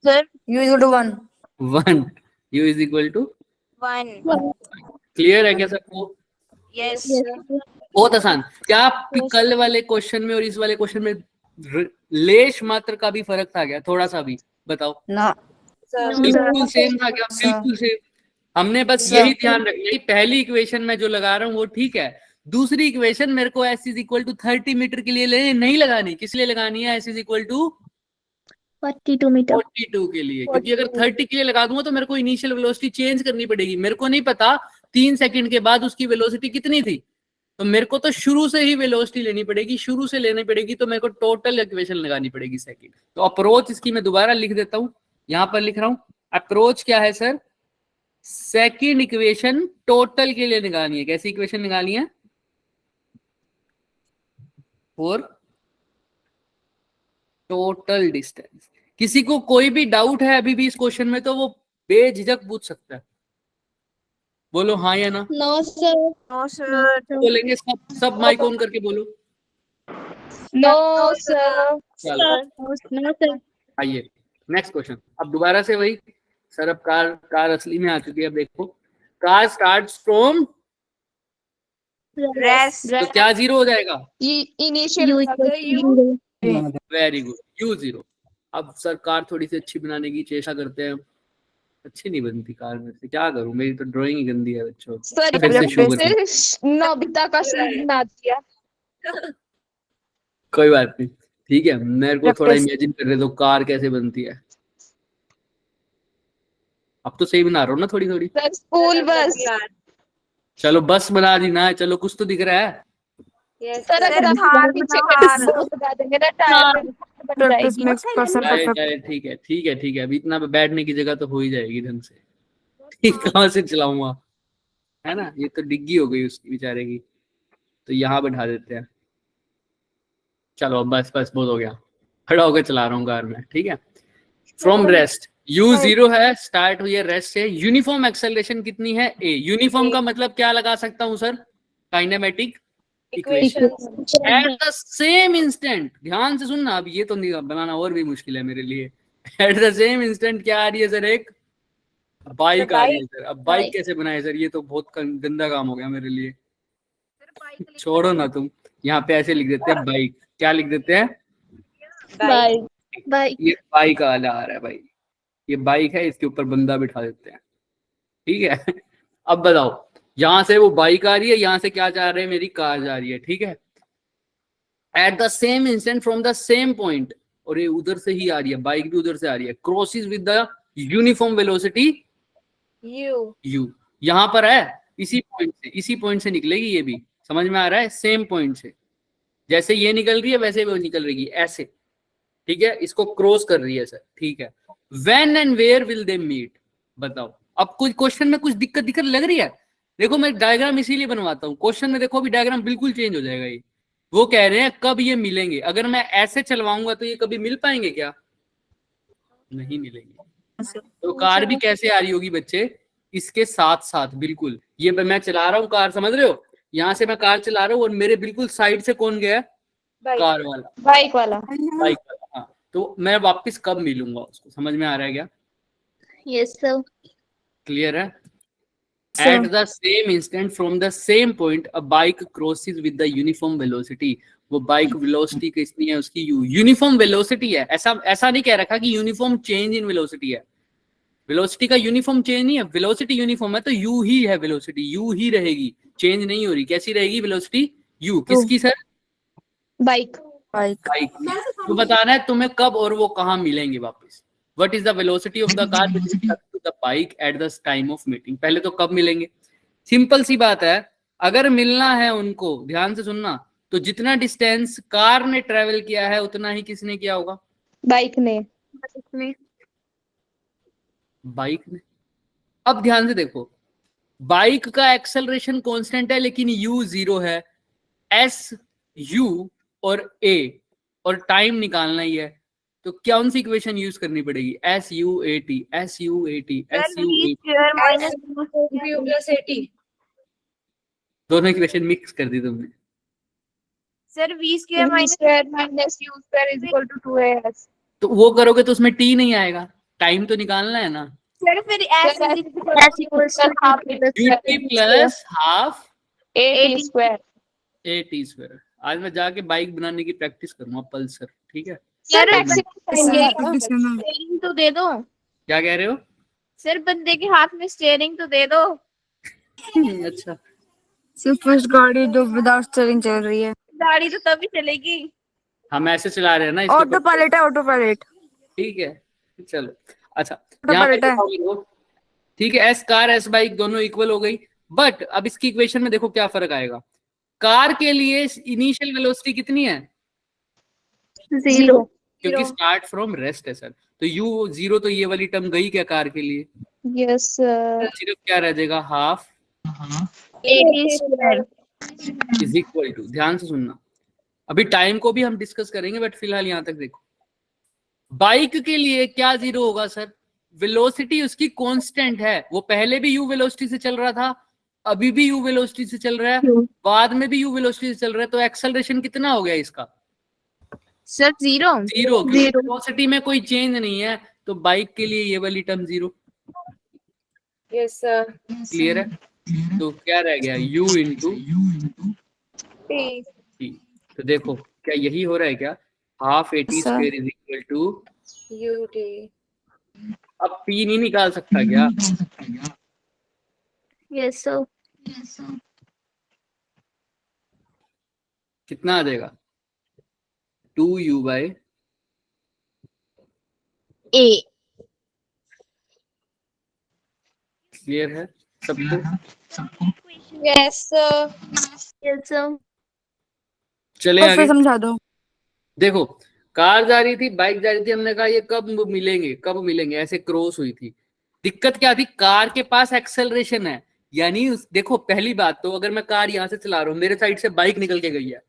A: Sir,
D: u is equal to 1
B: 1, u is equal to
C: 1.
B: Clear है क्या सबको,
C: Yes.
A: yes.
B: बहुत आसान। क्या कल वाले क्वेश्चन में और इस वाले क्वेश्चन में लेश मात्र का भी फर्क था क्या, थोड़ा सा भी, बताओ।
D: ना
C: Sir.
B: बिल्कुल सेम था क्या, बिल्कुल सेम। हमने बस
D: सर।
B: यही ध्यान रखना है, पहली इक्वेशन में जो लगा रहा हूँ वो ठीक है, दूसरी इक्वेशन मेरे को s is equal to 30 metre के लिए नहीं लगानी, किस लिए लगानी है, s is equal to
A: 42 meter.
B: 42 के लिए। क्योंकि अगर 30 के लिए लगा दूंगा तो मेरे को इनिशियल वेलोसिटी चेंज करनी पड़ेगी। मेरे को नहीं पता 3 सेकंड के बाद उसकी वेलोसिटी कितनी थी, तो मेरे को तो शुरू से ही वेलोसिटी लेनी पड़ेगी, शुरू से लेनी पड़ेगी। तो मेरे को टोटल इक्वेशन लगानी पड़ेगी सेकंड। तो अप्रोच इसकी मैं दोबारा लिख देता हूँ, यहाँ पर लिख रहा हूँ। अप्रोच क्या है सर, सेकंड इक्वेशन टोटल के लिए निकालनी है। कैसी इक्वेशन निकालनी है, फॉर टोटल डिस्टेंस। किसी को कोई भी डाउट है अभी भी इस क्वेश्चन में तो वो बेझिझक पूछ सकता है, बोलो हाँ या ना।
A: No, sir.
C: No, sir.
B: बोलेंगे सब माइक ऑन करके बोलो।
C: No, sir.
B: चलो
A: No, sir.
B: आइए नेक्स्ट क्वेश्चन। अब दोबारा से वही सर, अब कार असली में आ चुकी है। अब देखो, कार स्टार्ट्स फ्रॉम,
C: Rest.
B: तो क्या 0 हो जाएगा,
C: Initial
A: U
C: अगर
A: equals
C: U
A: 0.
B: Very good, u 0। अब सर कार थोड़ी सी अच्छी बनाने की चेष्टा करते हैं। अच्छी नहीं बनती कार में से, क्या करूं, मेरी तो ड्राइंग ही गंदी है बच्चों।
C: सर
B: फिर से शुरू करते हैं।
C: नोबिता का सीन बना दिया।
B: कोई बात नहीं, ठीक है। मेरे को थोड़ा इमेजिन कर रहे तो कार कैसे बनती है। अब तो सही बना रहा हूँ ना थोड़ी थोड़ी।
C: Sir school bus.
B: चलो बस बना दी ना, चलो कुछ तो दिख रहा है।
C: सर अगर थार पीछे बता देंगे ना टायर बन जाएगी।
B: ठीक है ठीक है ठीक है। अभी इतना बैठने की जगह तो हो ही जाएगी ढंग से। ठीक, कहाँ से चलाऊंगा, है ना। ये तो डिग्गी हो गई उसकी बेचारे की, तो यहाँ बैठा देते हैं। चलो बस बस बहुत हो गया, खड़ा होकर चला रहा हूँ कार में, ठीक है। फ्रॉम रेस्ट, u 0 है, स्टार्ट हुई है रेस्ट से। यूनिफॉर्म एक्सेलरेशन कितनी है? a। यूनिफॉर्म का मतलब क्या लगा सकता हूं sir? Kinematic equation. At the same instant, ध्यान से सुनना, अब ये तो नहीं बनाना और भी मुश्किल है मेरे लिए। एट द सेम इंस्टेंट क्या आ रही है सर? एक बाइक आ रही है सर। अब बाइक कैसे बनाए सर? ये तो बहुत गंदा काम हो गया मेरे लिए। छोड़ो ना तुम, यहाँ पे ऐसे लिख देते हैं बाइक। क्या लिख देते हैं?
C: बाइक।
A: बाइक।
B: ये बाइक वाला आ रहा है भाई, ये बाइक है, इसके ऊपर बंदा बिठा देते हैं, ठीक है। अब बताओ, यहां से वो बाइक आ रही है, यहां से क्या जा रहे हैं? मेरी कार जा रही है, ठीक है। At the same instant from the same point, और ये उधर से ही आ रही है, बाइक भी उधर से आ रही है, crosses with the uniform velocity u। यहां पर है, इसी पॉइंट से निकलेगी ये भी, समझ में आ रहा है? सेम पॉइंट से, जैसे ये निकल रही है वैसे वो निकल रही है, ऐसे, ठीक है। इसको क्रॉस कर रही है सर, ठीक है। When and where will they meet? बताओ। अब कुछ क्वेश्चन में कुछ दिक्कत लग रही है? देखो मैं डायग्राम इसीलिए बनवाता हूँ, क्वेश्चन में देखो अभी डायग्राम बिल्कुल चेंज हो जाएगा। ये वो कह रहे हैं कब ये मिलेंगे। अगर मैं ऐसे चलवाऊंगा तो ये कभी मिल पाएंगे क्या? नहीं मिलेंगे। तो कार भी कैसे आ रही होगी बच्चे? इसके साथ साथ, बिल्कुल। ये मैं चला रहा हूँ कार, समझ रहे हो? यहाँ से मैं कार चला रहा हूँ और मेरे बिल्कुल साइड से कौन गया? कार वाला,
C: बाइक वाला।
B: बाइक वाला। हाँ, तो मैं वापस कब मिलूंगा उसको? समझ में आ रहा है क्या?
A: Yes sir.
B: क्लियर है? At the same instant from the same point a bike crosses with the uniform velocity। वो बाइक वेलोसिटी कितनी है उसकी? u। यूनिफॉर्म वेलोसिटी है, ऐसा नहीं कह रखा कि यूनिफॉर्म चेंज इन वेलोसिटी है। वेलोसिटी का यूनिफॉर्म चेंज नहीं है, वेलोसिटी यूनिफॉर्म है तो u ही है, वेलोसिटी u ही रहेगी, चेंज नहीं हो रही। कैसी रहेगी वेलोसिटी? u। किसकी सर?
C: बाइक।
B: बाइक। तो बताना है तुम्हें कब और वो कहाँ मिलेंगे वापस। What is the velocity of the car with respect to the bike at the time of meeting? पहले तो कब मिलेंगे? सिंपल सी बात है, अगर मिलना है उनको, ध्यान से सुनना, तो जितना डिस्टेंस कार ने ट्रेवल किया है उतना ही किसने किया होगा?
C: बाइक ने।
B: बाइक ने। अब ध्यान से देखो, बाइक का एक्सेलरेशन कांस्टेंट है लेकिन u 0 है, s u और a, और टाइम निकालना ही है, तो कौन सी इक्वेशन यूज करनी पड़ेगी? s u a t, s u a t, s u a t। दोनों इक्वेशन मिक्स कर दी तुमने।
C: Sir v² minus u² is equal to 2as।
B: तो वो करोगे तो उसमें t नहीं आएगा, टाइम तो निकालना है ना।
C: सर फिर s
A: S equals to half
B: ut plus half
C: at²।
B: at²। आज मैं जाके बाइक बनाने की प्रैक्टिस करूंगा, पल्सर, ठीक है।
C: सर
D: स्टीयरिंग
C: तो दे दो।
B: क्या कह रहे हो?
C: सर बंदे के हाथ में स्टीयरिंग तो दे दो।
B: अच्छा,
D: सिर्फ फर्स्ट गाड़ी जो विदाउट स्टीयरिंग चल रही है।
C: गाड़ी तो तभी चलेगी।
B: हम ऐसे चला रहे हैं ना,
D: ऑटो पायलट है, ऑटो पायलट।
B: ठीक है, चलो। अच्छा,
D: ऑटो
B: यहाँ पे
D: पायलट है।
B: देखो, ठीक है, एस कार एस बाइक दोनों इक्वल हो गई। बट अब इसकी इक्वेशन में देखो क्या फर्क आएगा। कार के लिए इनिशियल वेलोसिटी कितनी है?
A: 0।
B: क्योंकि स्टार्ट फ्रॉम रेस्ट है सर, तो u 0, तो ये वाली टर्म गई क्या कार के लिए?
C: Yes sir.
B: सिर्फ क्या रह जाएगा? Half
C: at²
B: is equal to, ध्यान से सुनना, अभी टाइम को भी हम डिस्कस करेंगे, बट फिलहाल यहां तक देखो। बाइक के लिए क्या 0 होगा सर? वेलोसिटी उसकी कांस्टेंट है, वो पहले भी u वेलोसिटी से चल रहा था, अभी भी u वेलोसिटी से चल रहा है, बाद में भी u वेलोसिटी से चल रहा है, तो एक्सेलरेशन कितना हो गया इसका?
C: सर 0।
B: 0, क्योंकि वेलोसिटी में कोई चेंज नहीं है, तो बाइक के लिए ये वाली टर्म 0।
C: Yes sir.
B: क्लियर है? तो क्या रह गया? u into
C: t।
B: तो देखो क्या यही हो रहा है क्या? Half at² is equal to
C: ut।
B: अब p नहीं निकाल सकता क्या?
A: Yes sir.
B: कितना आ जाएगा? 2u by
A: A।
B: क्लियर है सबको?
C: Yes sir.
A: Yes sir.
B: चले
D: और
B: आगे।
D: फिर समझा दो।
B: देखो, कार जा रही थी, बाइक जा रही थी, हमने कहा ये कब मिलेंगे, कब मिलेंगे, ऐसे क्रॉस हुई थी। दिक्कत क्या थी? कार के पास एक्सेलरेशन है, यानी देखो पहली बात तो, अगर मैं कार यहां से चला रहा हूँ, मेरे साइड से बाइक निकल के गई है,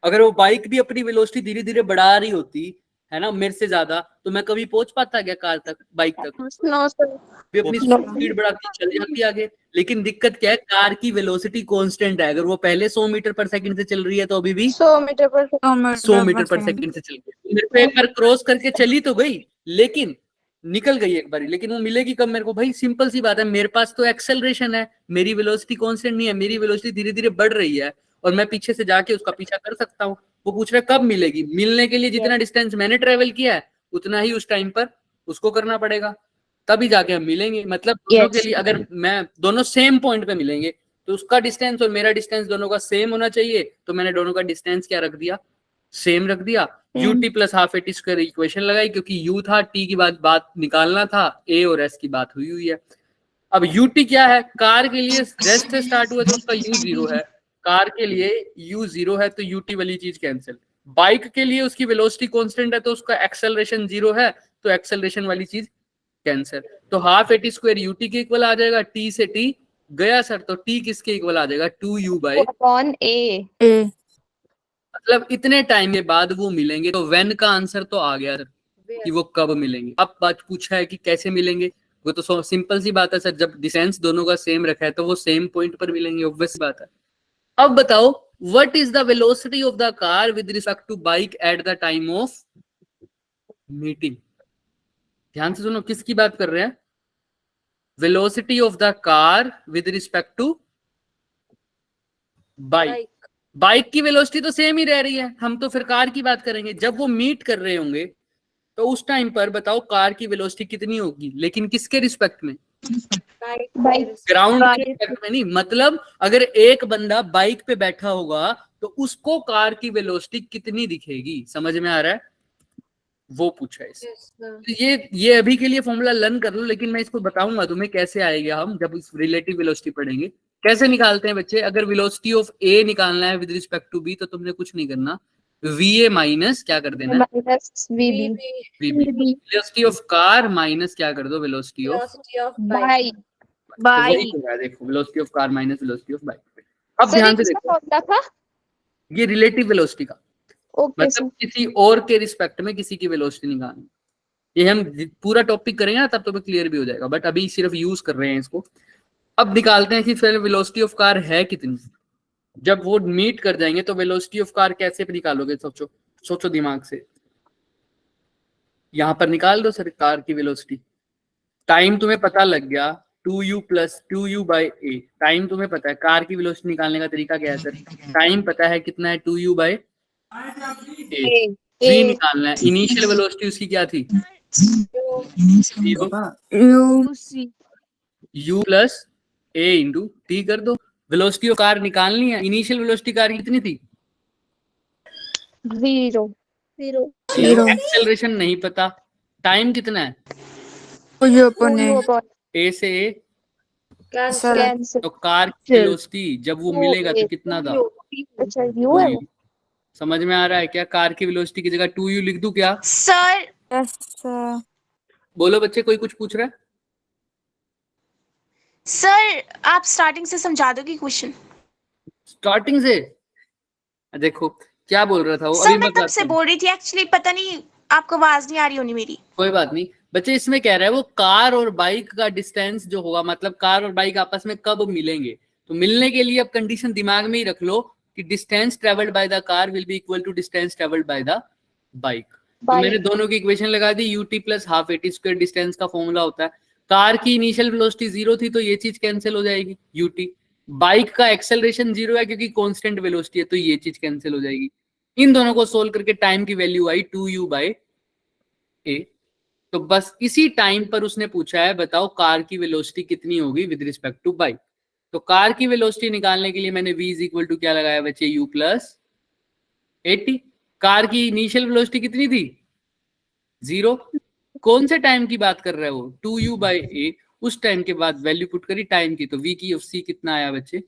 B: अगर वो बाइक भी अपनी वेलोसिटी धीरे धीरे बढ़ा रही होती है ना मेरे से ज्यादा, तो मैं कभी पहुंच पाता क्या कार तक, बाइक तक?
C: नो सर,
B: भी अपनी स्पीड बढ़ाती चल जाती आगे। लेकिन दिक्कत क्या है, कार की वेलोसिटी कांस्टेंट है। अगर वो पहले 100 मीटर पर सेकंड से चल रही है तो अभी भी
C: 100 मीटर पर
B: 100 मीटर पर सेकंड से चल रही है। मेरे को एक बार क्रॉस करके चली तो गई, लेकिन निकल गई एक बार, लेकिन वो मिलेगी कब मेरे को? भाई सिंपल सी बात है, मेरे पास तो एक्सेलरेशन है, मेरी वेलोसिटी कांस्टेंट नहीं है, मेरी वेलोसिटी धीरे धीरे बढ़ रही है और मैं पीछे से जाके उसका पीछा कर सकता हूँ। वो पूछ रहा है कब मिलेगी? मिलने के लिए जितना डिस्टेंस मैंने ट्रेवल किया है उतना ही उस टाइम पर उसको करना पड़ेगा, तभी जाके हम मिलेंगे। मतलब दोनों के लिए अगर मैं दोनों सेम पॉइंट पे मिलेंगे तो उसका डिस्टेंस और मेरा डिस्टेंस दोनों का सेम होना चाहिए, तो मैंने दोनों का डिस्टेंस क्या रख दिया? सेम रख दिया। ut plus half a t square equation लगाई, क्योंकि u था, t की बात निकालना था, a और s की बात हुई है। अब ut क्या है? कार के लिए रेस्ट से स्टार्ट हुआ तो उसका u 0 है, कार के लिए u 0 है तो ut वाली चीज कैंसिल। बाइक के लिए उसकी वेलोसिटी कांस्टेंट है तो उसका एक्सेलरेशन 0 है, तो एक्सेलरेशन वाली चीज कैंसिल। तो half a t square ut के इक्वल आ जाएगा, t से t गया सर, तो t किसके इक्वल आ जाएगा? 2u बाई
C: अपॉन ए।
B: मतलब इतने टाइम के बाद वो मिलेंगे। तो व्हेन का आंसर तो आ गया सर, कि वो कब मिलेंगे। अब बात पूछा है कि कैसे मिलेंगे, वो तो सिंपल सी बात है सर, जब डिस्टेंस दोनों का सेम रखा है तो वो सेम पॉइंट पर मिलेंगे, ऑब्वियस बात है। अब बताओ, what is the velocity of the car with respect to bike at the time of meeting? ध्यान से सुनो, किसकी बात कर रहे हैं? Velocity of the car with respect to bike. Bike की वेलोसिटी तो सेम ही रह रही है, हम तो फिर कार की बात करेंगे। जब वो मीट कर रहे होंगे तो उस टाइम पर बताओ कार की वेलोसिटी कितनी होगी, लेकिन किसके रिस्पेक्ट में?
C: बाइक।
B: ग्राउंड के रिस्पेक्ट में नहीं। मतलब अगर एक बंदा बाइक पे बैठा होगा तो उसको कार की वेलोसिटी कितनी दिखेगी, समझ में आ रहा है? वो पूछा है इससे। तो ये अभी के लिए फॉर्मूला लर्न कर लो, लेकिन मैं इसको बताऊंगा तुम्हें कैसे आएगा, हम जब इस रिलेटिव वेलोसिटी पढ़ेंगे। कैसे निकालते हैं बच्चे? अगर वेलोसिटी ऑफ ए निकालना है विद रिस्पेक्ट टू बी तो तुमने कुछ नहीं करना, वीए माइनस क्या कर देना?
C: Minus VB.
B: Velocity of car minus क्या कर दो? Velocity of
C: bike.
B: देखो, velocity of car minus velocity of bike. अब ध्यान से देखो,
C: फॉर्मूला था
B: ये रिलेटिव वेलोसिटी का
C: ओके
B: मतलब किसी और के रिस्पेक्ट में किसी की वेलोसिटी निकालनी। ये हम पूरा टॉपिक करेंगे ना तब तो क्लियर भी हो जाएगा, बट अभी सिर्फ यूज कर रहे हैं इसको। अब निकालते हैं कि फिर वेलोसिटी ऑफ कार है कितनी। जब वो मीट कर जाएंगे तो वेलोसिटी ऑफ कार कैसे निकालोगे? सोचो सोचो दिमाग से। यहां पर निकाल दो सर कार की वेलोसिटी। टाइम तुम्हें पता लग गया, 2u plus 2u by A. Time तुम्हें पता है, कार की वेलोसिटी निकालने का तरीका क्या है सर? टाइम पता है कितना है, 2u बाई ए। v निकालना है, इनिशियल वेलोसिटी उसकी क्या थी? u प्लस ए इंटू टी कर दो। वेलोसिटी ऑफ कार निकालनी है, इनिशियल वेलोसिटी कार की कितनी थी?
C: 0।
B: एक्सेलरेशन नहीं पता, टाइम कितना है? ए से ए
C: कैंसिल।
B: तो कार की वेलोसिटी जब वो मिलेगा तो कितना था?
C: अच्छा यू है।
B: समझ में आ रहा है क्या? कार की वेलोसिटी की जगह 2u लिख दूं क्या?
E: सर
B: बोलो बच्चे, कोई कुछ पूछ रहा है?
E: सर आप स्टार्टिंग से समझा दोगे क्वेश्चन?
B: स्टार्टिंग से देखो क्या बोल रहा था वो,
E: सर
B: अभी
E: मैं
B: मैं
E: कब से बोल रही थी, एक्चुअली पता नहीं आपको आवाज नहीं आ रही होनी मेरी।
B: कोई बात नहीं बच्चे, इसमें कह रहा है वो कार और बाइक का डिस्टेंस जो होगा, मतलब कार और बाइक आपस में कब मिलेंगे। तो मिलने के लिए अब कंडीशन दिमाग में ही रख लो कि distance travelled by the car will be equal to distance travelled by the bike. तो मैंने दोनों की इक्वेशन लगा दी, ut plus half a t square distance का फॉर्मूला होता है। कार की इनिशियल वेलोसिटी 0 थी तो ये चीज कैंसिल हो जाएगी ut। बाइक का एक्सेलरेशन 0 है क्योंकि कांस्टेंट वेलोसिटी है तो ये चीज कैंसिल हो जाएगी। इन दोनों को सोल्व करके टाइम की वैल्यू आई 2u बाई ए। तो बस इसी टाइम पर उसने पूछा है बताओ कार की वेलोसिटी कितनी होगी विद रिस्पेक्ट टू बाइक। तो कार की वेलोसिटी निकालने के लिए मैंने v इज इक्वल टू क्या लगाया बच्चे? u plus 80। कार की इनिशियल वेलोसिटी कितनी थी? 0। कौन से टाइम की बात कर रहा है वो? 2u बाई ए। उस टाइम के बाद वैल्यू पुट करी टाइम की, तो v की ऑफ c कितना आया बच्चे?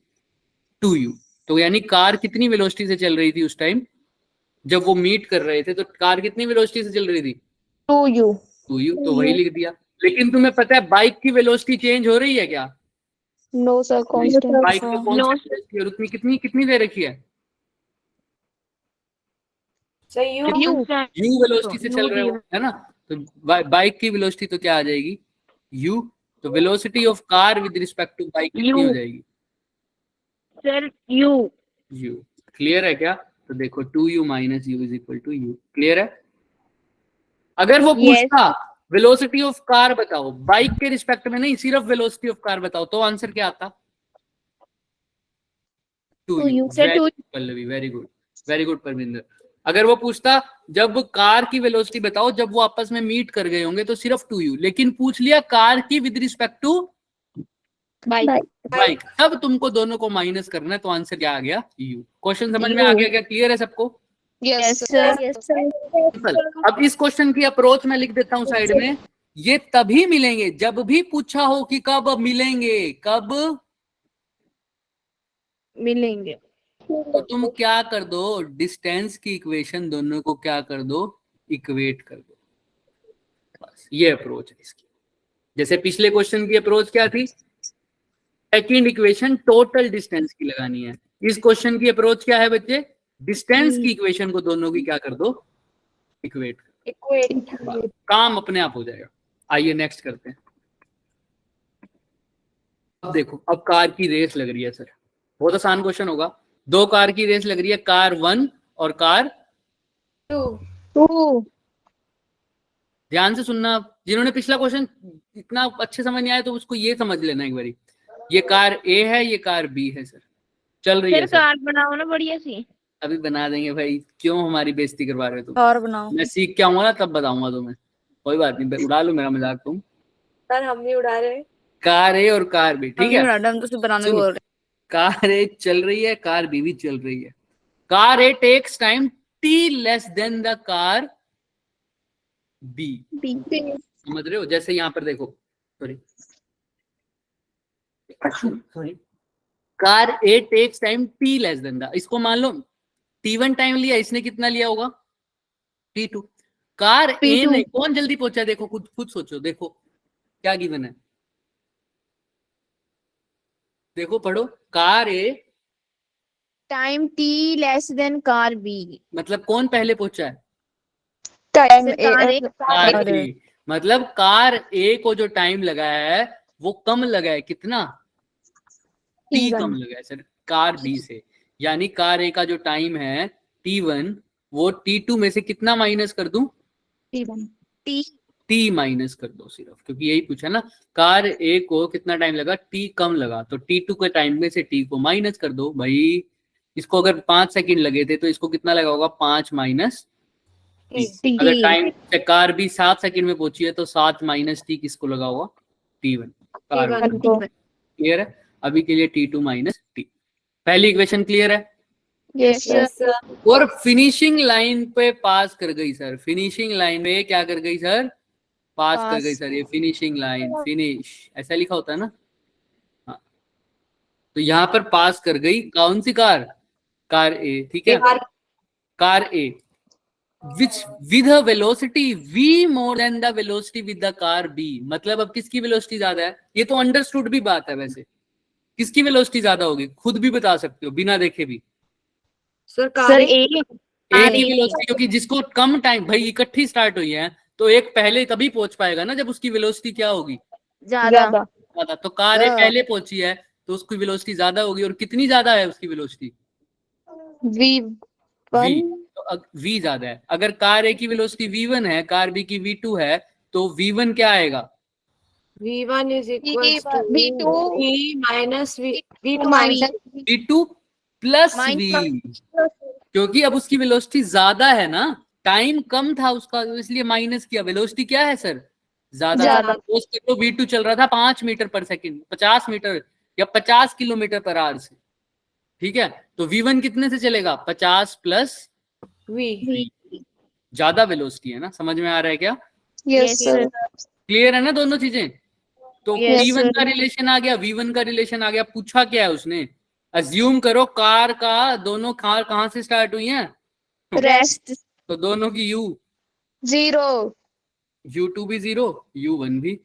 B: 2u। तो यानी कार कितनी वेलोसिटी से चल रही थी उस टाइम जब वो मीट कर रहे थे? तो कार कितनी वेलोसिटी से चल रही थी?
C: 2u।
B: तो वही लिख दिया। लेकिन तुम्हें पता है बाइक की वेलोसिटी चेंज हो रही है क्या?
C: No sir constant.
B: बाइक में कौन सी वेलोसिटी और उसमें कितनी दे रखी है?
C: यू
B: यू वेलोसिटी से चल रहे हो, है ना? तो बाइक की वेलोसिटी तो क्या आ जाएगी? यू। तो velocity of car with respect to bike कितनी हो जाएगी?
C: Sir you
B: you. क्लियर है क्या? तो देखो 2u minus u is equal to u. Clear है? अगर वो पूछता वेलोसिटी ऑफ कार बताओ, बाइक के रिस्पेक्ट में नहीं, सिर्फ वेलोसिटी ऑफ कार बताओ, तो आंसर क्या आता? 2u। Pallavi very good, very good Parminder. अगर वो पूछता जब कार की वेलोसिटी बताओ जब वो आपस में मीट कर गए होंगे, तो सिर्फ 2u, लेकिन पूछ लिया कार की विद रिस्पेक्ट टू बाइक, तब तुमको दोनों को माइनस करना है, तो आंसर क्या आ गया? u। क्वेश्चन समझ में आ गया क्या? क्लियर है सबको?
C: Yes
B: simple. अब इस क्वेश्चन की अप्रोच मैं लिख देता हूं साइड में। ये तभी मिलेंगे जब भी पूछा हो कि कब मिलेंगे, कब
C: मिलेंगे।
B: तो तुम क्या कर दो, डिस्टेंस की इक्वेशन दोनों को क्या कर दो, इक्वेट कर दो। बस ये अप्रोच है इसकी। जैसे पिछले क्वेश्चन की अप्रोच क्या थी? सेकंड इक्वेशन टोटल डिस्टेंस की लगानी है। इस क्वेश्चन की अप्रोच क्या है बच्चे? डिस्टेंस की इक्वेशन को दोनों की क्या कर दो, इक्वेट। काम अपने आप हो जाएगा। आइए नेक्स्ट करते हैं। अब देखो, अब कार की रेस लग रही है सर, बहुत आसान क्वेश्चन होगा। दो कार की रेस लग रही है, कार 1 और कार
C: 2
B: ध्यान से सुनना। जिन्होंने पिछला क्वेश्चन इतना अच्छे समझ नहीं आया तो उसको ये समझ लेना एक बारी। ये कार ए है, ये कार बी है सर, चल रही है सर।
C: कार बनाओ ना बढ़िया सी।
B: अभी बना देंगे भाई, क्यों हमारी बेइज्जती करवा रहे हो तुम?
D: और बनाओ।
B: मैं सीख के आऊंगा ना तब बताऊंगा तुम्हें। कोई बात नहीं, उड़ा लो मेरा मजाक तुम।
E: सर हम भी उड़ा रहे हैं।
B: कार ए और कार बी, ठीक है?
D: हम तो सिर्फ बनाने को बोल रहे
B: कार ए चल रही है, कार बी भी चल रही है। Car A takes time t less than the car B. समझ रहे हो? जैसे यहाँ पर देखो, sorry, car A takes time t less than the, इसको मान लो t1 टाइम लिया, इसने कितना लिया होगा? t2। कार ए ने कौन जल्दी पहुंचा? देखो खुद सोचो, देखो क्या गिवन है, देखो पढ़ो। Car A
C: time t less than car B,
B: मतलब कौन पहले पहुंचा है?
C: Time
B: car A. मतलब कार ए को जो टाइम लगाया है वो कम लगा है, कितना? टी कम लगा है सर कार बी से। यानी कार ए का जो टाइम है t1, वो t2 में से कितना माइनस कर दूं? टी माइनस कर दो सिर्फ, क्योंकि यही पूछा ना। कार ए को कितना टाइम लगा? टी कम लगा, तो t2 के टाइम में से टी को माइनस कर दो भाई। इसको अगर 5 सेकंड लगे थे तो इसको कितना लगा होगा? 5 माइनस टी। अगर टाइम कार भी 7 सेकंड में पहुंची है तो 7 माइनस टी किसको लगा होगा? t1 car. क्लियर है? अभी के लिए t2 माइनस टी। पहली इक्वेशन क्लियर है?
C: Yes sir.
B: और फिनिशिंग लाइन पे पास कर गई सर। फिनिशिंग लाइन पे क्या कर गई सर? पास कर गई सर। ये फिनिशिंग लाइन, फिनिश ऐसा लिखा होता है ना। हाँ, तो यहाँ पर पास कर गई कौन सी कार? कार ए, ठीक है? Car A which with a velocity v more than the velocity with the car b। मतलब अब किसकी वेलोसिटी ज्यादा है? ये तो अंडरस्टूड भी बात है वैसे। किसकी वेलोसिटी ज्यादा होगी? खुद भी बता सकते हो बिना देखे भी।
C: सर ए
B: की वेलोसिटी, क्योंकि जिसको कम टाइम, भाई इकट्ठी स्टार्ट हुई है तो एक पहले तभी पहुंच पाएगा ना जब उसकी वेलोसिटी क्या होगी?
C: ज्यादा।
B: तो कार ए पहले पहुंची है तो उसकी वेलोसिटी ज्यादा होगी। और कितनी ज्यादा है उसकी वेलोसिटी?
C: v1।
B: तो v ज्यादा है। अगर कार ए की वेलोसिटी v1 है, कार बी की v2 है, तो v1 क्या आएगा?
E: v1 is equals to
C: v2
E: v minus v2
B: plus v, क्योंकि अब उसकी वेलोसिटी ज्यादा है ना, टाइम कम था उसका, तो इसलिए माइनस किया। वेलोसिटी क्या है सर? ज्यादा। तो v2 चल रहा था 5 मीटर पर सेकंड, 50 मीटर या 50 किलोमीटर पर आवर से, ठीक है? तो v1 कितने से चलेगा? 50 प्लस
E: v।
B: ज्यादा वेलोसिटी है ना। समझ में आ रहा है क्या?
C: Yes sir.
B: क्लियर है ना दोनों चीजें? तो
C: Yes,
B: t1 का रिलेशन आ गया, v1 का रिलेशन आ गया। पूछा क्या है उसने? अज्यूम करो कार का दोनों कार कहां से स्टार्ट हुई हैं?
C: रेस्ट
B: तो दोनों की u
C: 0
B: u2 भी 0, u1 भी। तो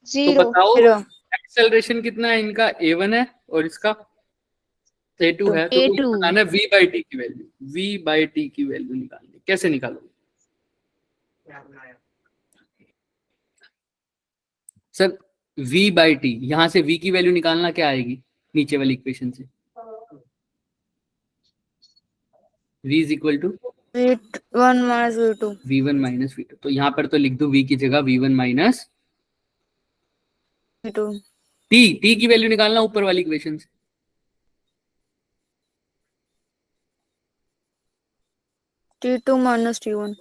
C: 0।
B: बताओ एक्सेलरेशन कितना है इनका? a1 है और इसका A2 है तो
A: A2
B: निकालना है V by T की वैल्यू, V by T की वैल्यू निकालनी। कैसे निकालोगे सर? V by T, यहां से V की वैल्यू निकालना क्या आएगी नीचे वाली इक्वेशन से? V is equal to
D: V1 minus V2.
B: V1 minus V2। तो यहाँ पर तो लिख दो V की जगह V1 माइनस
D: V2.
B: T की वैल्यू निकालना ऊपर वाली इक्वेशन से।
D: T2 minus T1.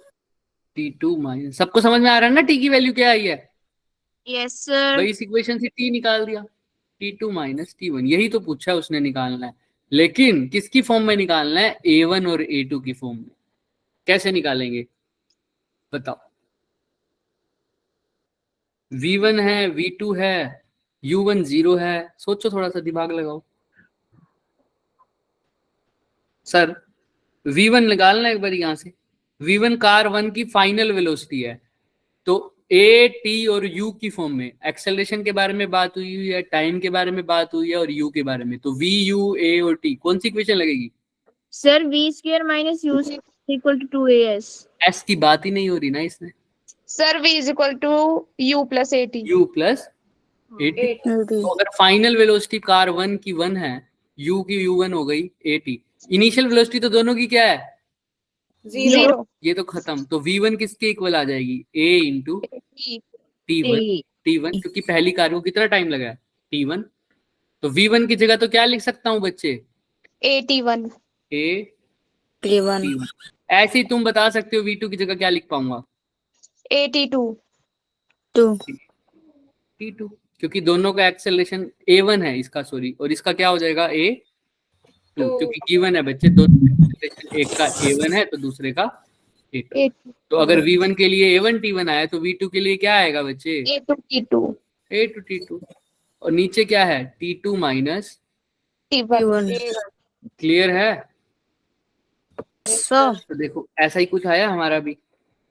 B: T2 minus, सबको समझ में आ रहा है ना T की वैल्यू क्या आई है?
A: Yes sir.
B: भाई इस इक्वेशन से T निकाल दिया, T2 माइनस T1, यही तो पूछा उसने निकालना है, लेकिन किसकी फॉर्म में निकालना है? A1 और A2 की फॉर्म में। कैसे निकालेंगे बताओ? V1 है, V2 है, U1 0 है, सोचो थोड़ा सा दिमाग लगाओ सर। V1 निकालना एक बार यहां से। V1 कार 1 की फाइनल वेलोसिटी है, तो A, T और U की फॉर्म में एक्सेलरेशन के बारे में बात हुई है, टाइम के बारे में बात हुई है और U के बारे में, तो V, U, A और T कौन सी इक्वेशन लगेगी?
A: Sir V square minus U equal to 2AS।
B: S की बात ही नहीं हो रही ना इसमें।
C: Sir V is equal to U plus AT।
B: U plus AT। तो अगर फाइनल वेलोसिटी कार 1 की 1 है, U की U1 हो गई AT, इनिशियल वेलोसिटी तो दोनों की क्या है?
C: 0।
B: ये तो खत्म। तो V1 किसके इक्वल आ जाएगी? A इंटू T1, क्योंकि पहली कार को कितना टाइम लगा है? T1। तो V1 की जगह तो क्या लिख सकता हूं बच्चे?
C: AT1।
D: T1.
B: ऐसे ही तुम बता सकते हो V2 की जगह क्या लिख पाऊंगा?
C: AT2।
D: 2.
B: T2, क्योंकि दोनों का एक्सेलरेशन A1 है इसका, सॉरी, और इसका क्या हो जाएगा? A2, क्योंकि गिवन है बच्चे दोनों, एक का A1 है तो दूसरे का A2। तो अगर V1 के लिए A1 T1 आया तो V2 के लिए क्या आएगा बच्चे?
C: A2
B: A2 T2। और नीचे क्या है? T2 minus
C: T1।
B: क्लियर है?
D: So,
B: तो देखो ऐसा ही कुछ आया हमारा भी।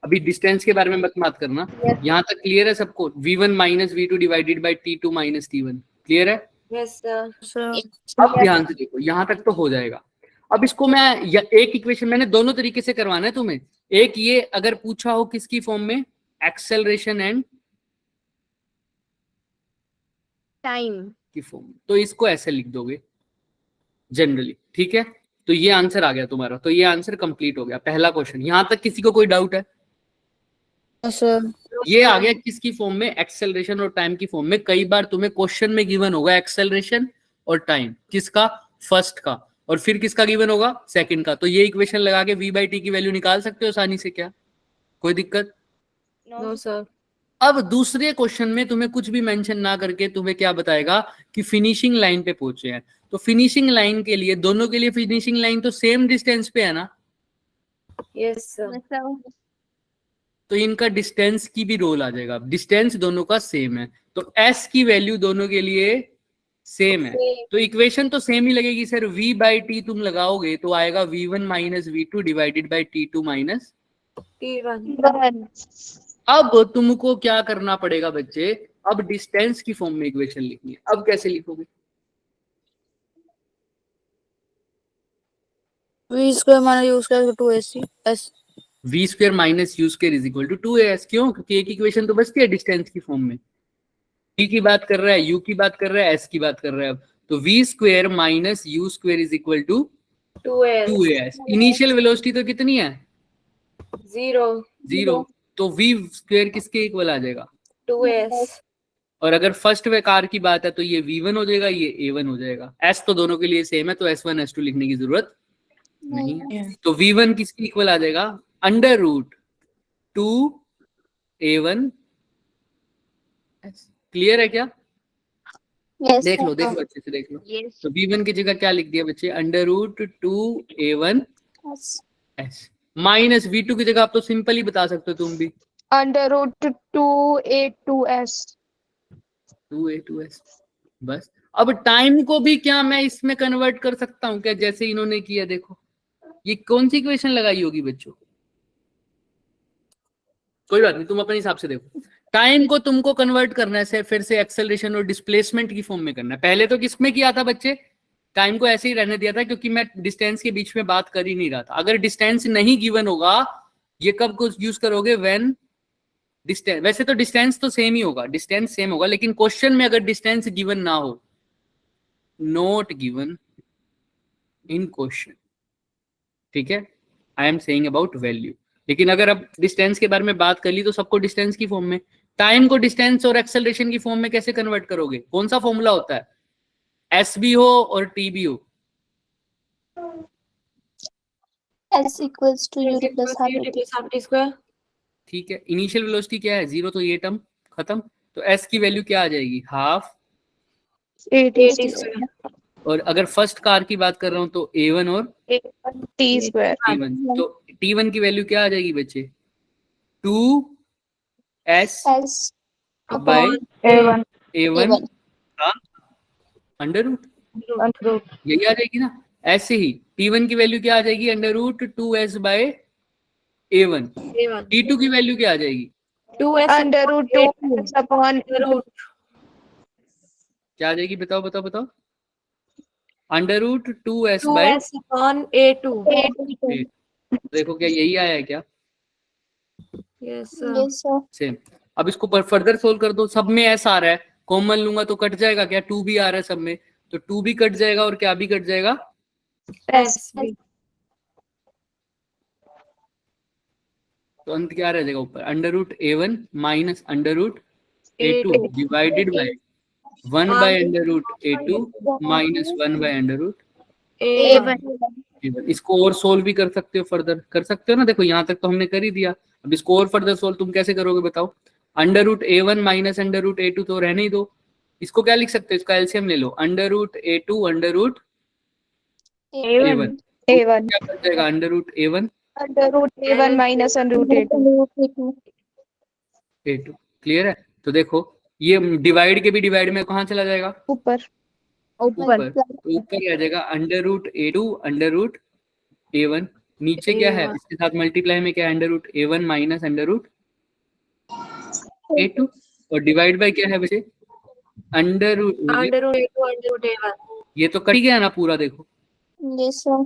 B: अभी डिस्टेंस के बारे में मत करना, यहाँ तक क्लियर है सबको? V1 minus V2 divided by T2 minus T1, clear है?
D: so
B: अब ध्यान से देखो, यहाँ तक तो हो जाएगा। अब इसको मैं एक इक्वेशन, मैंने दोनों तरीके से करवाना है तुम्हें। एक ये अगर पूछा हो किसकी फॉर्म में? एक्सेलरेशन एंड
A: टाइम
B: की फॉर्म में, तो इसको ऐसे लिख दोगे जनरली, ठीक है? तो ये आंसर आ गया तुम्हारा, तो ये आंसर कंप्लीट हो गया पहला क्वेश्चन। यहां तक किसी को कोई डाउट है?
D: sir.
B: ये आ गया किसकी फॉर्म में? एक्सेलरेशन और टाइम की फॉर्म में। कई बार तुम्हें क्वेश्चन में गिवन होगा एक्सेलरेशन और टाइम, किसका? फर्स्ट का, और फिर किसका गिवन होगा? सेकंड का। तो ये इक्वेशन लगा के V बाई टी की वैल्यू निकाल सकते हो आसानी से, क्या कोई दिक्कत?
D: No, sir.
B: अब दूसरे क्वेश्चन में तुम्हें कुछ भी मेंशन ना करके तुम्हें क्या बताएगा कि फिनिशिंग लाइन पे पहुंचे हैं। तो फिनिशिंग लाइन के लिए, दोनों के लिए फिनिशिंग लाइन तो सेम डिस्टेंस पे है ना?
D: Yes, sir.
B: तो इनका डिस्टेंस की भी रोल आ जाएगा। डिस्टेंस दोनों का सेम है, तो S की वैल्यू दोनों के लिए सेम है, तो इक्वेशन तो सेम ही लगेगी सर। V बाई टी तुम लगाओगे तो आएगा V1 minus V2 divided by T2 minus. अब तुमको क्या करना पड़ेगा बच्चे? अब डिस्टेंस की फॉर्म में इक्वेशन लिखनी है। अब कैसे लिखोगे?
D: V square minus U square equal to S.
B: V square minus u square is equal to 2AS। क्यों? क्योंकि एक इक्वेशन तो बचती है डिस्टेंस की फॉर्म में। V की बात कर रहा है, U की बात कर रहा है, S की बात कर रहा है। अब तो V square minus u square is equal to 2AS। Initial velocity तो कितनी है? 0। तो V स्क्वायर किसके इक्वल आ जाएगा?
D: 2S.
B: और अगर फर्स्ट वे कार की बात है तो ये V1 हो जाएगा, ये A1 हो जाएगा। S तो दोनों के लिए सेम है, तो S1 S2 लिखने की जरूरत नहीं है। तो V1 किसके इक्वल आ जाएगा? Under root 2A1। क्लियर है क्या? देख लो अच्छे से देख लो। तो V1 की जगह क्या लिख दिया बच्चे? Under root 2A1 S minus V2 की जगह आप तो सिंपल ही बता सकते हो तुम भी,
C: अंडर रूट 2A2S।
B: 2A2S बस। अब टाइम को भी क्या मैं इसमें कन्वर्ट कर सकता हूँ क्या, जैसे इन्होंने किया? देखो ये कौन सी इक्वेशन लगाई होगी बच्चों? कोई बात नहीं, तुम अपने हिसाब से देखो। टाइम को तुमको कन्वर्ट करना है फिर से एक्सेलरेशन और डिस्प्लेसमेंट की फॉर्म में करना है। पहले तो किस में किया था बच्चे? टाइम को ऐसे ही रहने दिया था क्योंकि मैं डिस्टेंस के बीच में बात कर ही नहीं रहा था। अगर डिस्टेंस नहीं गिवन होगा, ये कब को यूज करोगे? व्हेन डिस्टेंस, वैसे तो डिस्टेंस तो सेम ही होगा, डिस्टेंस सेम होगा, लेकिन क्वेश्चन में अगर डिस्टेंस गिवन ना हो, नॉट गिवन इन क्वेश्चन, ठीक है, I am saying about value. लेकिन अगर अब डिस्टेंस के बारे में बात कर ली तो सबको डिस्टेंस की फॉर्म में, टाइम को डिस्टेंस और एक्सेलरेशन की फॉर्म में कैसे कन्वर्ट करोगे? कौन सा फॉर्मूला होता है? एस भी हो और टी भी हो,
C: S equals to U plus half t square.
B: ठीक है। इनिशियल वेलोसिटी क्या है? 0, तो ये टर्म खत्म। तो एस की वैल्यू क्या आ जाएगी? Half
C: t square.
B: और अगर फर्स्ट कार की बात कर रहा हूं तो A1 और
C: T square.
B: T1, तो T1 की वैल्यू क्या आ जाएगी बच्चे? 2s
C: S
B: bye
C: A1.
B: A1 का अंडर रूट, यही आ जाएगी ना। ऐसे ही T1 की वैल्यू क्या आ जाएगी? Under root 2s bye A1। T2 की वैल्यू क्या आ जाएगी?
C: 2s under root 2s upon root.
B: क्या आ जाएगी? बताओ बताओ बताओ। Under root 2s by
C: 2s upon A2.
B: देखो क्या यही आया है क्या?
C: Yes sir.
B: सेम। अब इसको फर्दर सोल्व कर दो। सब में s आ रहा है, कॉमन लूंगा तो कट जाएगा क्या? 2 भी आ रहा है सब में, तो 2 भी कट जाएगा और क्या भी कट जाएगा?
C: S.
B: तो अंत क्या रह जाएगा ऊपर? Under root A1 minus under root A2 divided by 1 by under root A2 minus 1 by under root A1। इसको और सोल्व भी कर सकते हो, फर्दर कर सकते हो ना। देखो यहाँ तक तो हमने कर ही दिया, अब इसको और फर्दर सोल्व तुम कैसे करोगे बताओ? Under root A1 minus under root A2 तो रहने ही दो। इसको क्या लिख सकते हो? इसका एलसीएम ले लो, under root A2 under root A1। क्या बच जाएगा? Under root A1
C: Under root A1 minus under root A2.
B: A2। Clear है? तो देखो ये डिवाइड के भी डिवाइड में कहाँ चला जाएगा?
C: ऊपर.
B: तो ऊपर आ जाएगा under root A2 under root A1। नीचे क्या है? इसके साथ मल्टीप्लाई में क्या है? Under root A1 minus under root A2 और डिवाइड बाय क्या है बच्चे? Under root
C: A2 under root A1.
B: ये तो कट ही गया ना पूरा। देखो
C: Yes sir.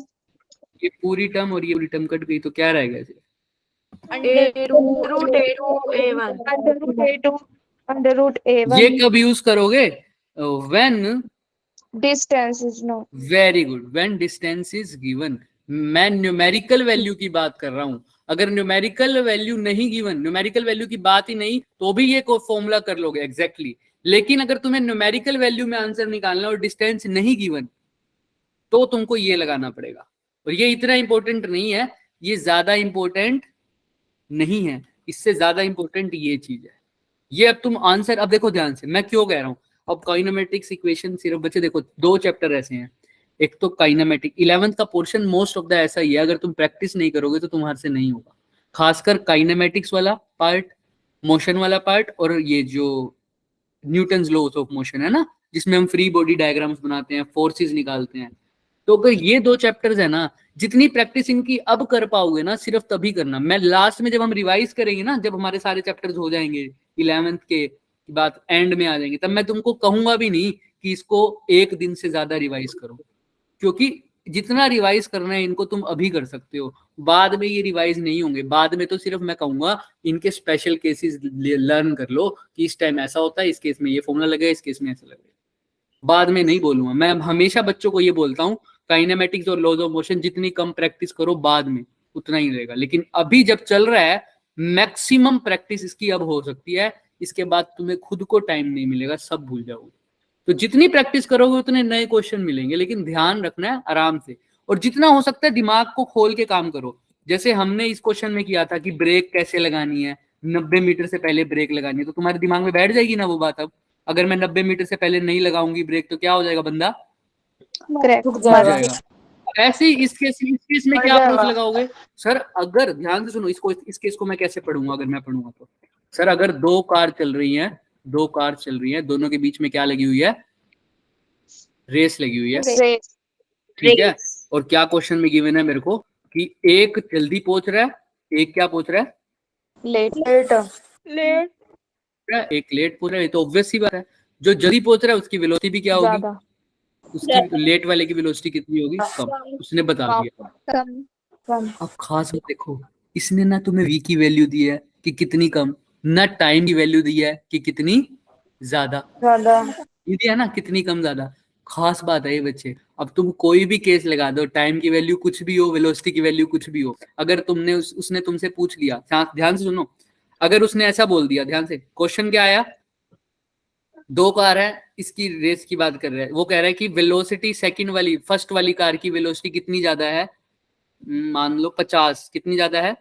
B: ये पूरी टर्म और ये पूरी टर्म कट गई, तो क्या रहेगा इसे?
C: Under root A1. Under root A2 under root A1.
B: ये कब यूज करोगे? When
C: Distance is known.
B: Very good, when distance is given. मैं न्यूमेरिकल वैल्यू की बात कर रहा हूं। अगर न्यूमेरिकल वैल्यू नहीं गिवन, न्यूमेरिकल वैल्यू की बात ही नहीं, तो भी ये फॉर्मूला कर लोगे एग्जैक्टली। लेकिन अगर तुम्हें न्यूमेरिकल वैल्यू में आंसर निकालना और डिस्टेंस नहीं गिवन, तो तुमको ये लगाना पड़ेगा। और ये इतना इंपॉर्टेंट नहीं है, ये ज्यादा इंपॉर्टेंट नहीं है, इससे ज्यादा इंपॉर्टेंट ये चीज है। ये अब तुम आंसर, अब देखो ध्यान से मैं क्यों कह रहा हूं। अब काइनेमेटिक्स इक्वेशन सिर्फ बच्चे देखो 2 चैप्टर ऐसे हैं। एक तो काइनेमेटिक 11th का पोर्शन मोस्ट ऑफ द ऐसा ही है, अगर तुम प्रैक्टिस नहीं करोगे तो तुम्हारे से नहीं होगा। खासकर काइनेमेटिक्स वाला पार्ट, मोशन वाला पार्ट, और ये जो न्यूटन्स लॉज ऑफ मोशन है ना, जिसमें हम फ्री बॉडी डायग्राम्स बनाते हैं, फोर्सेस निकालते हैं। तो अगर ये 2 चैप्टर्स है ना, जितनी प्रैक्टिस इनकी अब कर पाओगे ना, सिर्फ तभी करना। मैं लास्ट में जब हम रिवाइज करेंगे ना, जब हमारे सारे चैप्टर्स हो जाएंगे 11th के बाद एंड में आ जाएंगे, तब मैं तुमको कहूंगा भी नहीं कि इसको 1 दिन से ज्यादा रिवाइज करो, क्योंकि जितना रिवाइज करना है इनको तुम अभी कर सकते हो, बाद में ये रिवाइज नहीं होंगे। बाद में तो सिर्फ मैं कहूंगा इनके स्पेशल केसेस लर्न कर लो कि इस टाइम ऐसा होता है, इस केस में ये फॉर्मूला लगे, इस केस में ऐसा लगे। बाद में नहीं बोलूंगा। मैं हमेशा बच्चों को ये बोलता हूँ, काइनेमेटिक्स और लॉज ऑफ मोशन जितनी कम प्रैक्टिस करो, बाद में उतना ही रहेगा। लेकिन अभी जब चल रहा है, मैक्सिमम प्रैक्टिस इसकी अब हो सकती है। इसके बाद तुम्हें खुद को टाइम नहीं मिलेगा, सब भूल जाओगे। तो जितनी प्रैक्टिस करोगे उतने नए क्वेश्चन मिलेंगे, लेकिन ध्यान रखना है आराम से, और जितना हो सकता है दिमाग को खोल के काम करो। जैसे हमने इस क्वेश्चन में किया था कि ब्रेक कैसे लगानी है, 90 मीटर से पहले ब्रेक लगानी है, तो तुम्हारे दिमाग में बैठ जाएगी ना वो बात। अब अगर मैं 90 मीटर से पहले नहीं लगाऊंगी ब्रेक, तो क्या हो जाएगा? बंदा
C: Correct.
B: जाएगा। ऐसे ही इस केस में क्या अप्रोच लगाओगे? सर अगर ध्यान से सुनो, इस केस को मैं कैसे पढ़ूंगा? अगर मैं पढ़ूंगा तो सर, अगर 2 कार चल रही हैं, दोनों के बीच में क्या लगी हुई है? रेस लगी हुई है, ठीक है। और क्या क्वेश्चन में गिवन है मेरे को कि एक जल्दी पहुंच रहा है, एक क्या पहुंच रहा है?
C: Late.
B: एक लेट पहुंच रहा है। ये तो ऑब्वियस सी बात है, जो जल्दी पहुंच रहा है उसकी वेलोसिटी भी क्या होगी? उसकी लेट वाले की वेलोसिटी कितनी होगी, कम, उसने बता दिया।
C: कम।
B: अब खास बात देखो, इसने ना तुम्हें v की वैल्यू दी है कि कितनी कम, ना टाइम की वैल्यू दी है कि कितनी ज्यादा, ये दिया ना कितनी कम ज्यादा। खास बात है ये बच्चे, अब तुम कोई भी केस लगा दो, टाइम की वैल्यू कुछ भी हो, वेलोसिटी की वैल्यू कुछ भी हो, अगर तुमने उसने तुमसे पूछ लिया, ध्यान से सुनो, अगर उसने ऐसा बोल दिया, ध्यान से, क्वेश्चन क्या आया, दो कार है, इसकी रेस की बात कर रहे हैं, वो कह रहा है कि वेलोसिटी सेकंड वाली, फर्स्ट वाली कार की वेलोसिटी कितनी ज्यादा है, मान लो 50, कितनी ज्यादा है,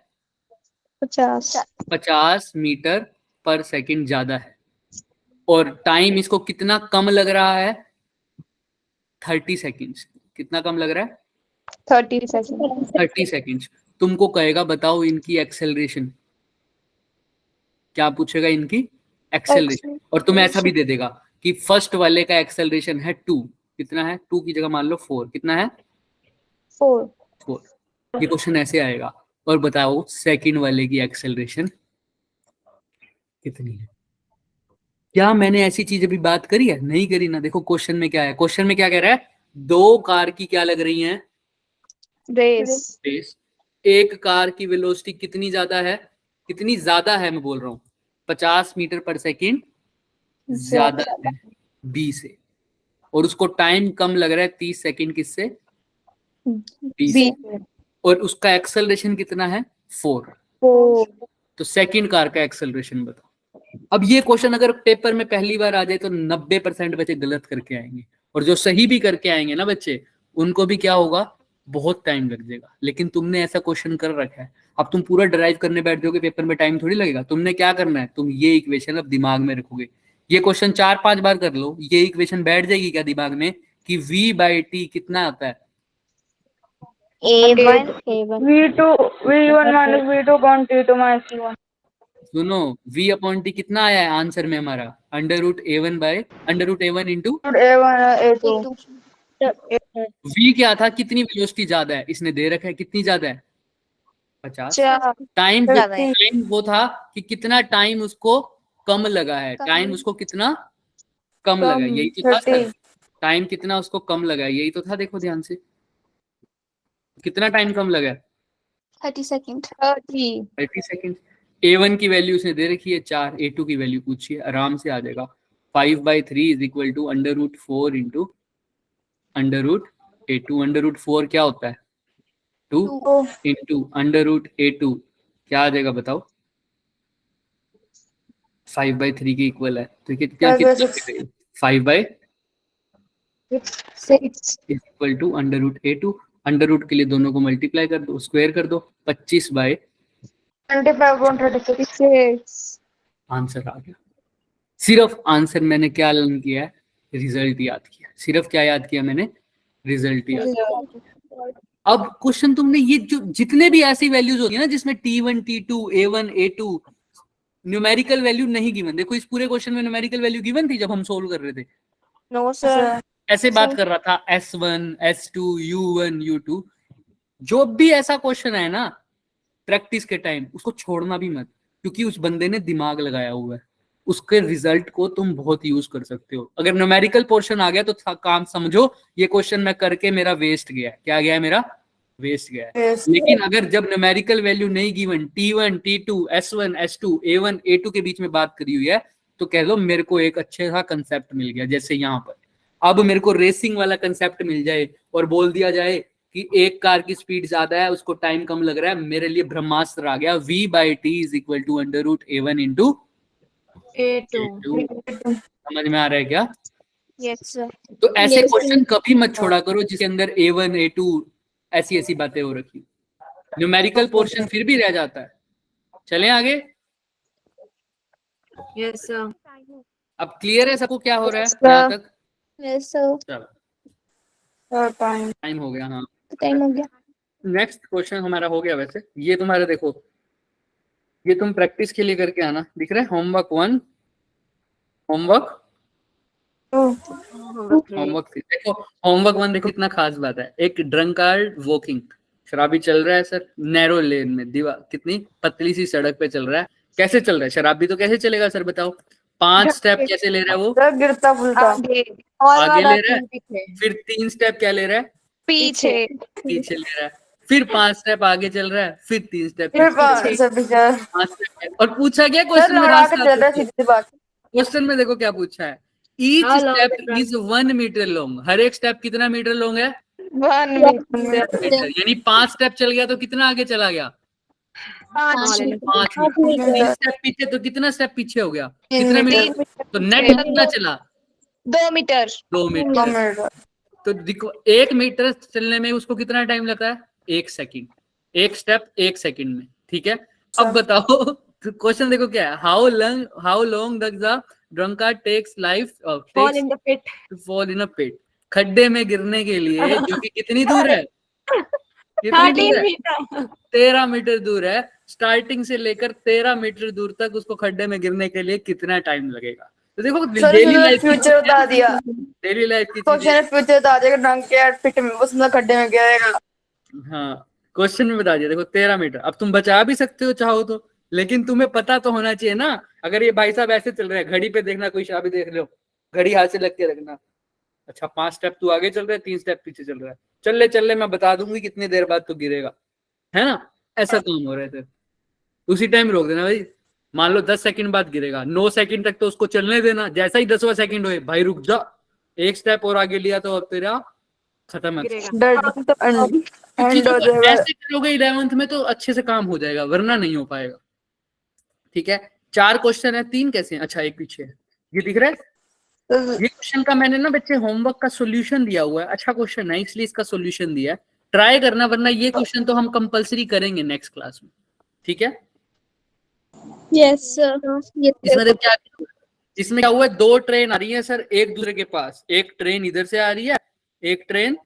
B: 50 मीटर पर सेकंड ज्यादा है, और टाइम इसको कितना कम लग रहा है, 30 सेकेंड्स, कितना कम लग रहा है, 30 सेकेंड्स। तुमको कहेगा बताओ इनकी एक्सेलरेशन, क्या पूछेगा, इनकी एक्सेलरेशन, और तुम्हें ऐसा भी दे देगा कि फर्स्ट वाले का एक्सेलरेशन है 2, कितना है, 2 की जगह मान लो 4, कितना है, 4। ये क्वेश्चन ऐसे आएगा, और बताओ सेकंड वाले की एक्सेलरेशन कितनी है। क्या मैंने ऐसी चीज अभी बात करी है, नहीं करी ना। देखो क्वेश्चन में क्या है, क्वेश्चन में क्या कह रहा है, दो कार की क्या लग रही हैं, रेस। एक कार की वेलोसिटी कितनी ज्यादा है, कितनी ज्यादा है मैं बोल रहा हूँ, 50 मीटर पर सेकंड ज्यादा है बी से, और उसको टाइम कम लग रहा है 30 सेकंड किससे, बी से, और उसका एक्सेलरेशन कितना है, 4। तो सेकंड कार का एक्सेलरेशन बताओ। अब ये क्वेश्चन अगर पेपर में पहली बार आ जाए तो 90% बच्चे गलत करके आएंगे, और जो सही भी करके आएंगे ना बच्चे, उनको भी क्या होगा, बहुत टाइम लग जाएगा। लेकिन तुमने ऐसा क्वेश्चन कर रखा है, अब तुम पूरा ड्राइव करने बैठ जाओगे, पेपर में टाइम थोड़ी लगेगा। तुमने क्या करना है, तुम ये इक्वेशन अब दिमाग में रखोगे, ये क्वेश्चन 4-5 बार कर लो, ये इक्वेशन बैठ जाएगी क्या दिमाग में, कि v/t कितना आता है,
D: V1 minus V2 upon T2 minus T1.
B: सुनो, v/t कितना आया है आंसर में हमारा, √a1 into
D: A1 A2.
B: v क्या था, कितनी वेलोसिटी ज्यादा है, इसने दे रखा है कितनी ज्यादा है, 50। टाइम वो था कि कितना टाइम उसको कम लगा है, टाइम उसको कितना कम लगा है, यही तो था सर, टाइम कितना उसको कम लगा है, यही तो था। देखो ध्यान से, कितना टाइम कम लगा है,
C: 30 सेकंड।
B: 30 सेकंड। a1 की वैल्यू उसने दे रखी है 4, a2 की वैल्यू पूछिए, आराम से आ जाएगा, 5/3 is equal to √4 into √a2। √4 क्या होता है, 2 इंटू √a2 क्या आ जाएगा बताओ, 5/3 के इक्वल है, तो कितना 5/6 इक्वल टू √a2, √ के लिए दोनों को मल्टीप्लाई कर दो, स्क्वायर कर दो,
D: 25/36.
B: आंसर आ गया। सिर्फ आंसर मैंने क्या लर्न किया है, रिजल्ट याद किया, सिर्फ क्या याद किया मैंने, रिजल्ट याद किया। अब क्वेश्चन तुमने ये जो जितने भी ऐसी वैल्यूज होती है ना जिसमें T1 T2 A1 A2 numerical value नहीं गिवन, देखो इस पूरे क्वेश्चन में न्यूमेरिकल वैल्यू गिवन थी जब हम सोल्व कर रहे थे,
E: नो सर,
B: ऐसे बात कर रहा था S1 S2 U1 U2। जो भी ऐसा क्वेश्चन है ना प्रैक्टिस के टाइम, उसको छोड़ना भी मत, क्योंकि उस बंदे ने दिमाग लगाया हुआ है, उसके रिजल्ट को तुम बहुत यूज कर सकते हो। अगर न्यूमेरिकल पोर्शन आ गया तो काम समझो ये क्वेश्चन मैं करके मेरा वेस्ट गया, क्या गया मेरा, वेस्ट गया है। लेकिन अगर जब न्यूमेरिकल वैल्यू नहीं given, T1 T2 S1 S2 A1 A2 के बीच में बात करी हुई है, तो कह लो मेरे को एक अच्छे सा कंसेप्ट मिल गया। जैसे यहाँ पर अब मेरे को रेसिंग वाला कंसेप्ट मिल जाए और बोल दिया जाए कि एक कार की स्पीड ज्यादा है, उसको टाइम कम लग रहा है, मेरे लिए ब्रह्मास्त्र आ गया, v/t is equal to √a1 into a2। समझ में आ रहा है क्या?
C: Yes sir.
B: तो ऐसे क्वेश्चन कभी मत छोड़ा करो जिसके अंदर A1 A2 ऐसी ऐसी बातें हो रखी, न्यूमेरिकल पोर्शन फिर भी रह जाता है। चलें आगे।
D: Yes sir.
B: अब क्लियर है सबको क्या हो रहा है यहाँ तक?
C: Yes sir.
B: चलो टाइम हो गया, हाँ
C: टाइम हो गया।
B: नेक्स्ट क्वेश्चन हमारा हो गया। वैसे ये तुम्हारा देखो, ये तुम प्रैक्टिस के लिए करके आना, दिख रहा है होमवर्क 1, होमवर्क देखो, होमवर्क 1 देखो कितना खास बात है। एक ड्रंकार्ड वॉकिंग, शराबी चल रहा है सर नैरो लेन में, दीवार कितनी पतली सी सड़क पे चल रहा है। कैसे चल रहा है शराबी, तो कैसे चलेगा सर बताओ? 5 स्टेप कैसे ले रहा है वो?
D: सर गिरता फुलता
C: आगे
B: आगे ले रहा है। फिर 3 स्टेप क्या ले रहा है?
C: पीछे
B: पीछे ले रहा है। फिर 5 स्टेप आगे चल रहा है। फिर 3 स्टेप
D: फिर
B: पीछे।
D: सर पीछे
B: 5 स्टेप। और पूछा क्या
D: सर
B: क्वेश्चन में?
D: लड़ा के चल रहा है सीधी बात
B: क्वेश्चन में देखो क्या पूछा है, each step is 1 metre long. हर एक स्टेप कितना मीटर लॉन्ग है?
C: 1 मीटर
B: मीटर। यानी 5 स्टेप चल गया तो कितना आगे चला गया?
C: 5
B: 5 मीटर। 3 स्टेप पीछे तो कितना स्टेप पीछे हो गया? कितने मीटर? तो नेट कितना चला?
C: 2 मीटर
B: 2 मीटर। तो देखो 1 मीटर चलने में उसको कितना टाइम लगता है? 1 सेकंड। 1 स्टेप 1 सेकंड में, ठीक है। अब बताओ क्वेश्चन देखो क्या है, how long does the drunkard takes life
C: fall in the pit
B: to fall in a pit. खड्डे में गिरने के लिए, जो कि कितनी दूर है? कितनी दूर है? 13 मीटर दूर है। स्टार्टिंग से लेकर 13 मीटर दूर तक उसको खड्डे में गिरने के लिए कितना टाइम लगेगा? तो देखो डेली लाइफ
D: फ्यूचर बता दिया,
B: डेली लाइफ की
D: क्वेश्चन फ्यूचर बता दिया ड्रंक के पिट में उसमें खड्डे में गिरेगा।
B: हाँ, क्वेश्चन में बता दिया। देखो 13 मीटर। अब तुम बचा भी सकते हो चाहो तो, लेकिन तुम्हें पता तो होना चाहिए ना। अगर ये भाई साहब ऐसे चल रहे हैं, घड़ी पे देखना, कोई शाह भी देख लो, घड़ी हाथ से लग के रखना। अच्छा 5 स्टेप तू आगे चल रहा है, 3 स्टेप पीछे चल रहा है, चल ले मैं बता दूंगी कितनी देर बाद तू गिरेगा, है ना। ऐसा काम हो रहा है। उसी टाइम रोक देना भाई। मान लो 10 सेकंड बाद गिरेगा, 9 सेकंड तक तो उसको चलने देना। जैसा ही 10वां सेकंड हुए, भाई रुक जा, 1 स्टेप और आगे लिया तो अब तेरा खत्म है। ऐसे करोगे 11th में तो अच्छे से काम हो जाएगा, वरना नहीं हो पाएगा। ठीक है, 4 क्वेश्चन है, 3 कैसे हैं? अच्छा एक पीछे है, ये दिख रहा है। ये क्वेश्चन का मैंने ना बच्चे होमवर्क का सॉल्यूशन दिया हुआ है। अच्छा क्वेश्चन है इसलिए इसका सॉल्यूशन दिया है, ट्राई करना, वरना ये क्वेश्चन तो हम कंपलसरी करेंगे नेक्स्ट क्लास में। ठीक है,
A: यस सर।
B: इसमें देखो क्या, इसमें क्या हुआ है, 2 ट्रेन आ रही है सर एक दूसरे के पास। एक ट्रेन इधर से आ रही है, एक ट्रेन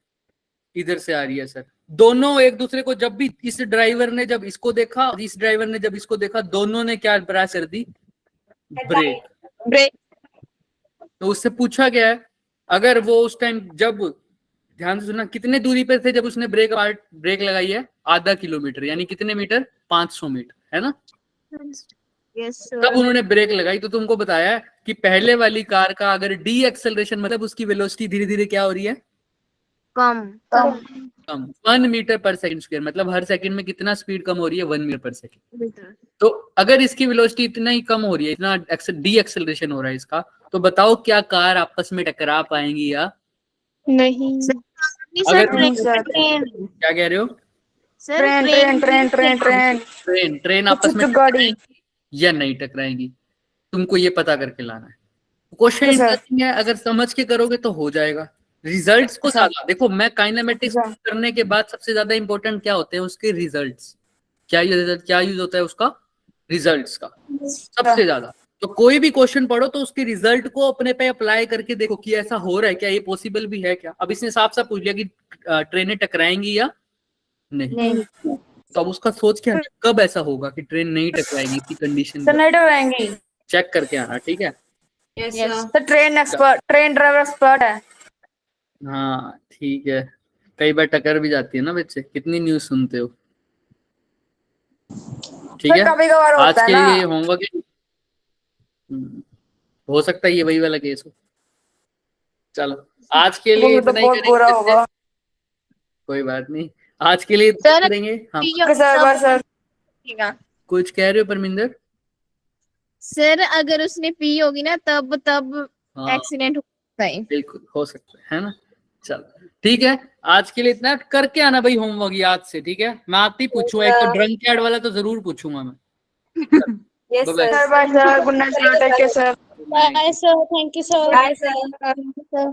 B: इधर से आ रही है सर। दोनों एक दूसरे को, जब भी इस ड्राइवर ने जब इसको देखा, इस ड्राइवर ने जब इसको देखा, दोनों ने क्या प्रेस कर दी? ब्रेक। तो उससे पूछा गया है, अगर वो उस टाइम, जब ध्यान से सुनना, कितने दूरी पर थे जब उसने ब्रेक लगाई है? आधा किलोमीटर, यानी कितने मीटर? 500 मीटर, है ना।
A: यस
B: तब उन्होंने ब्रेक लगाई। तो तुमको बताया कि पहले वाली कार का अगर डी एक्सेलरेशन, मतलब उसकी वेलोसिटी धीरे धीरे क्या हो रही है? कम 1 मीटर पर सेकंड स्क्वायर, मतलब हर सेकंड में कितना स्पीड कम हो रही है? 1 मीटर पर सेकंड। तो अगर इसकी वेलोसिटी इतना ही कम हो रही है, इतना डी एक्सेलरेशन हो रहा है इसका, तो बताओ क्या कार आपस में टकरा पाएंगी या
C: नहीं?
B: अगर क्या कह रहे हो? ट्रेन आपस में
D: गाड़ी
B: या नहीं टकराएंगी, तुमको ये पता करके लाना है। क्वेश्चन इंटरेस्टिंग है, अगर समझ के करोगे तो हो जाएगा। रिजल्ट्स को ज्यादा देखो, मैं काइनेमेटिक्स करने के बाद सबसे ज्यादा इंपॉर्टेंट क्या होते हैं? उसके रिजल्ट्स। क्या यूज होता है उसका? रिजल्ट्स का सबसे ज्यादा। तो कोई भी क्वेश्चन पढ़ो तो उसके रिजल्ट को अपने पे अप्लाई करके देखो कि ऐसा हो रहा है क्या, ये पॉसिबल भी है क्या। अब इसने साफ साफ पूछ लिया कि ट्रेनें टकराएंगी या नहीं। तो अब उसका सोच क्या, कब ऐसा होगा कि ट्रेन नहीं टकराएगी, इसी कंडीशन में चेक करके आना। ठीक है,
D: तो ट्रेन ड्राइवर एक्सपर्ट है।
B: हाँ ठीक है, कई बार टकर भी जाती है ना बच्चे, कितनी न्यूज सुनते हो। ठीक है, आज के लिए होमवर्क हो सकता है ये वही वाला केस हो। चलो आज के लिए इतना ही करेंगे, कोई बात नहीं, आज के लिए करेंगे हम।
D: सर
B: कुछ कह रहे हो परमिंदर?
A: सर अगर उसने पी होगी ना तब एक्सीडेंट हो सकता है।
B: बिल्कुल हो सकता है ना। चलो ठीक है, आज के लिए इतना करके आना भाई होमवर्क याद से। ठीक है, मैं आती पूछूंगा, एक तो ड्रंक यार्ड वाला तो जरूर पूछूंगा मैं।
D: Yes sir, bye sir, good night sir, take care sir,
C: bye sir, thank you sir.
D: Bye sir.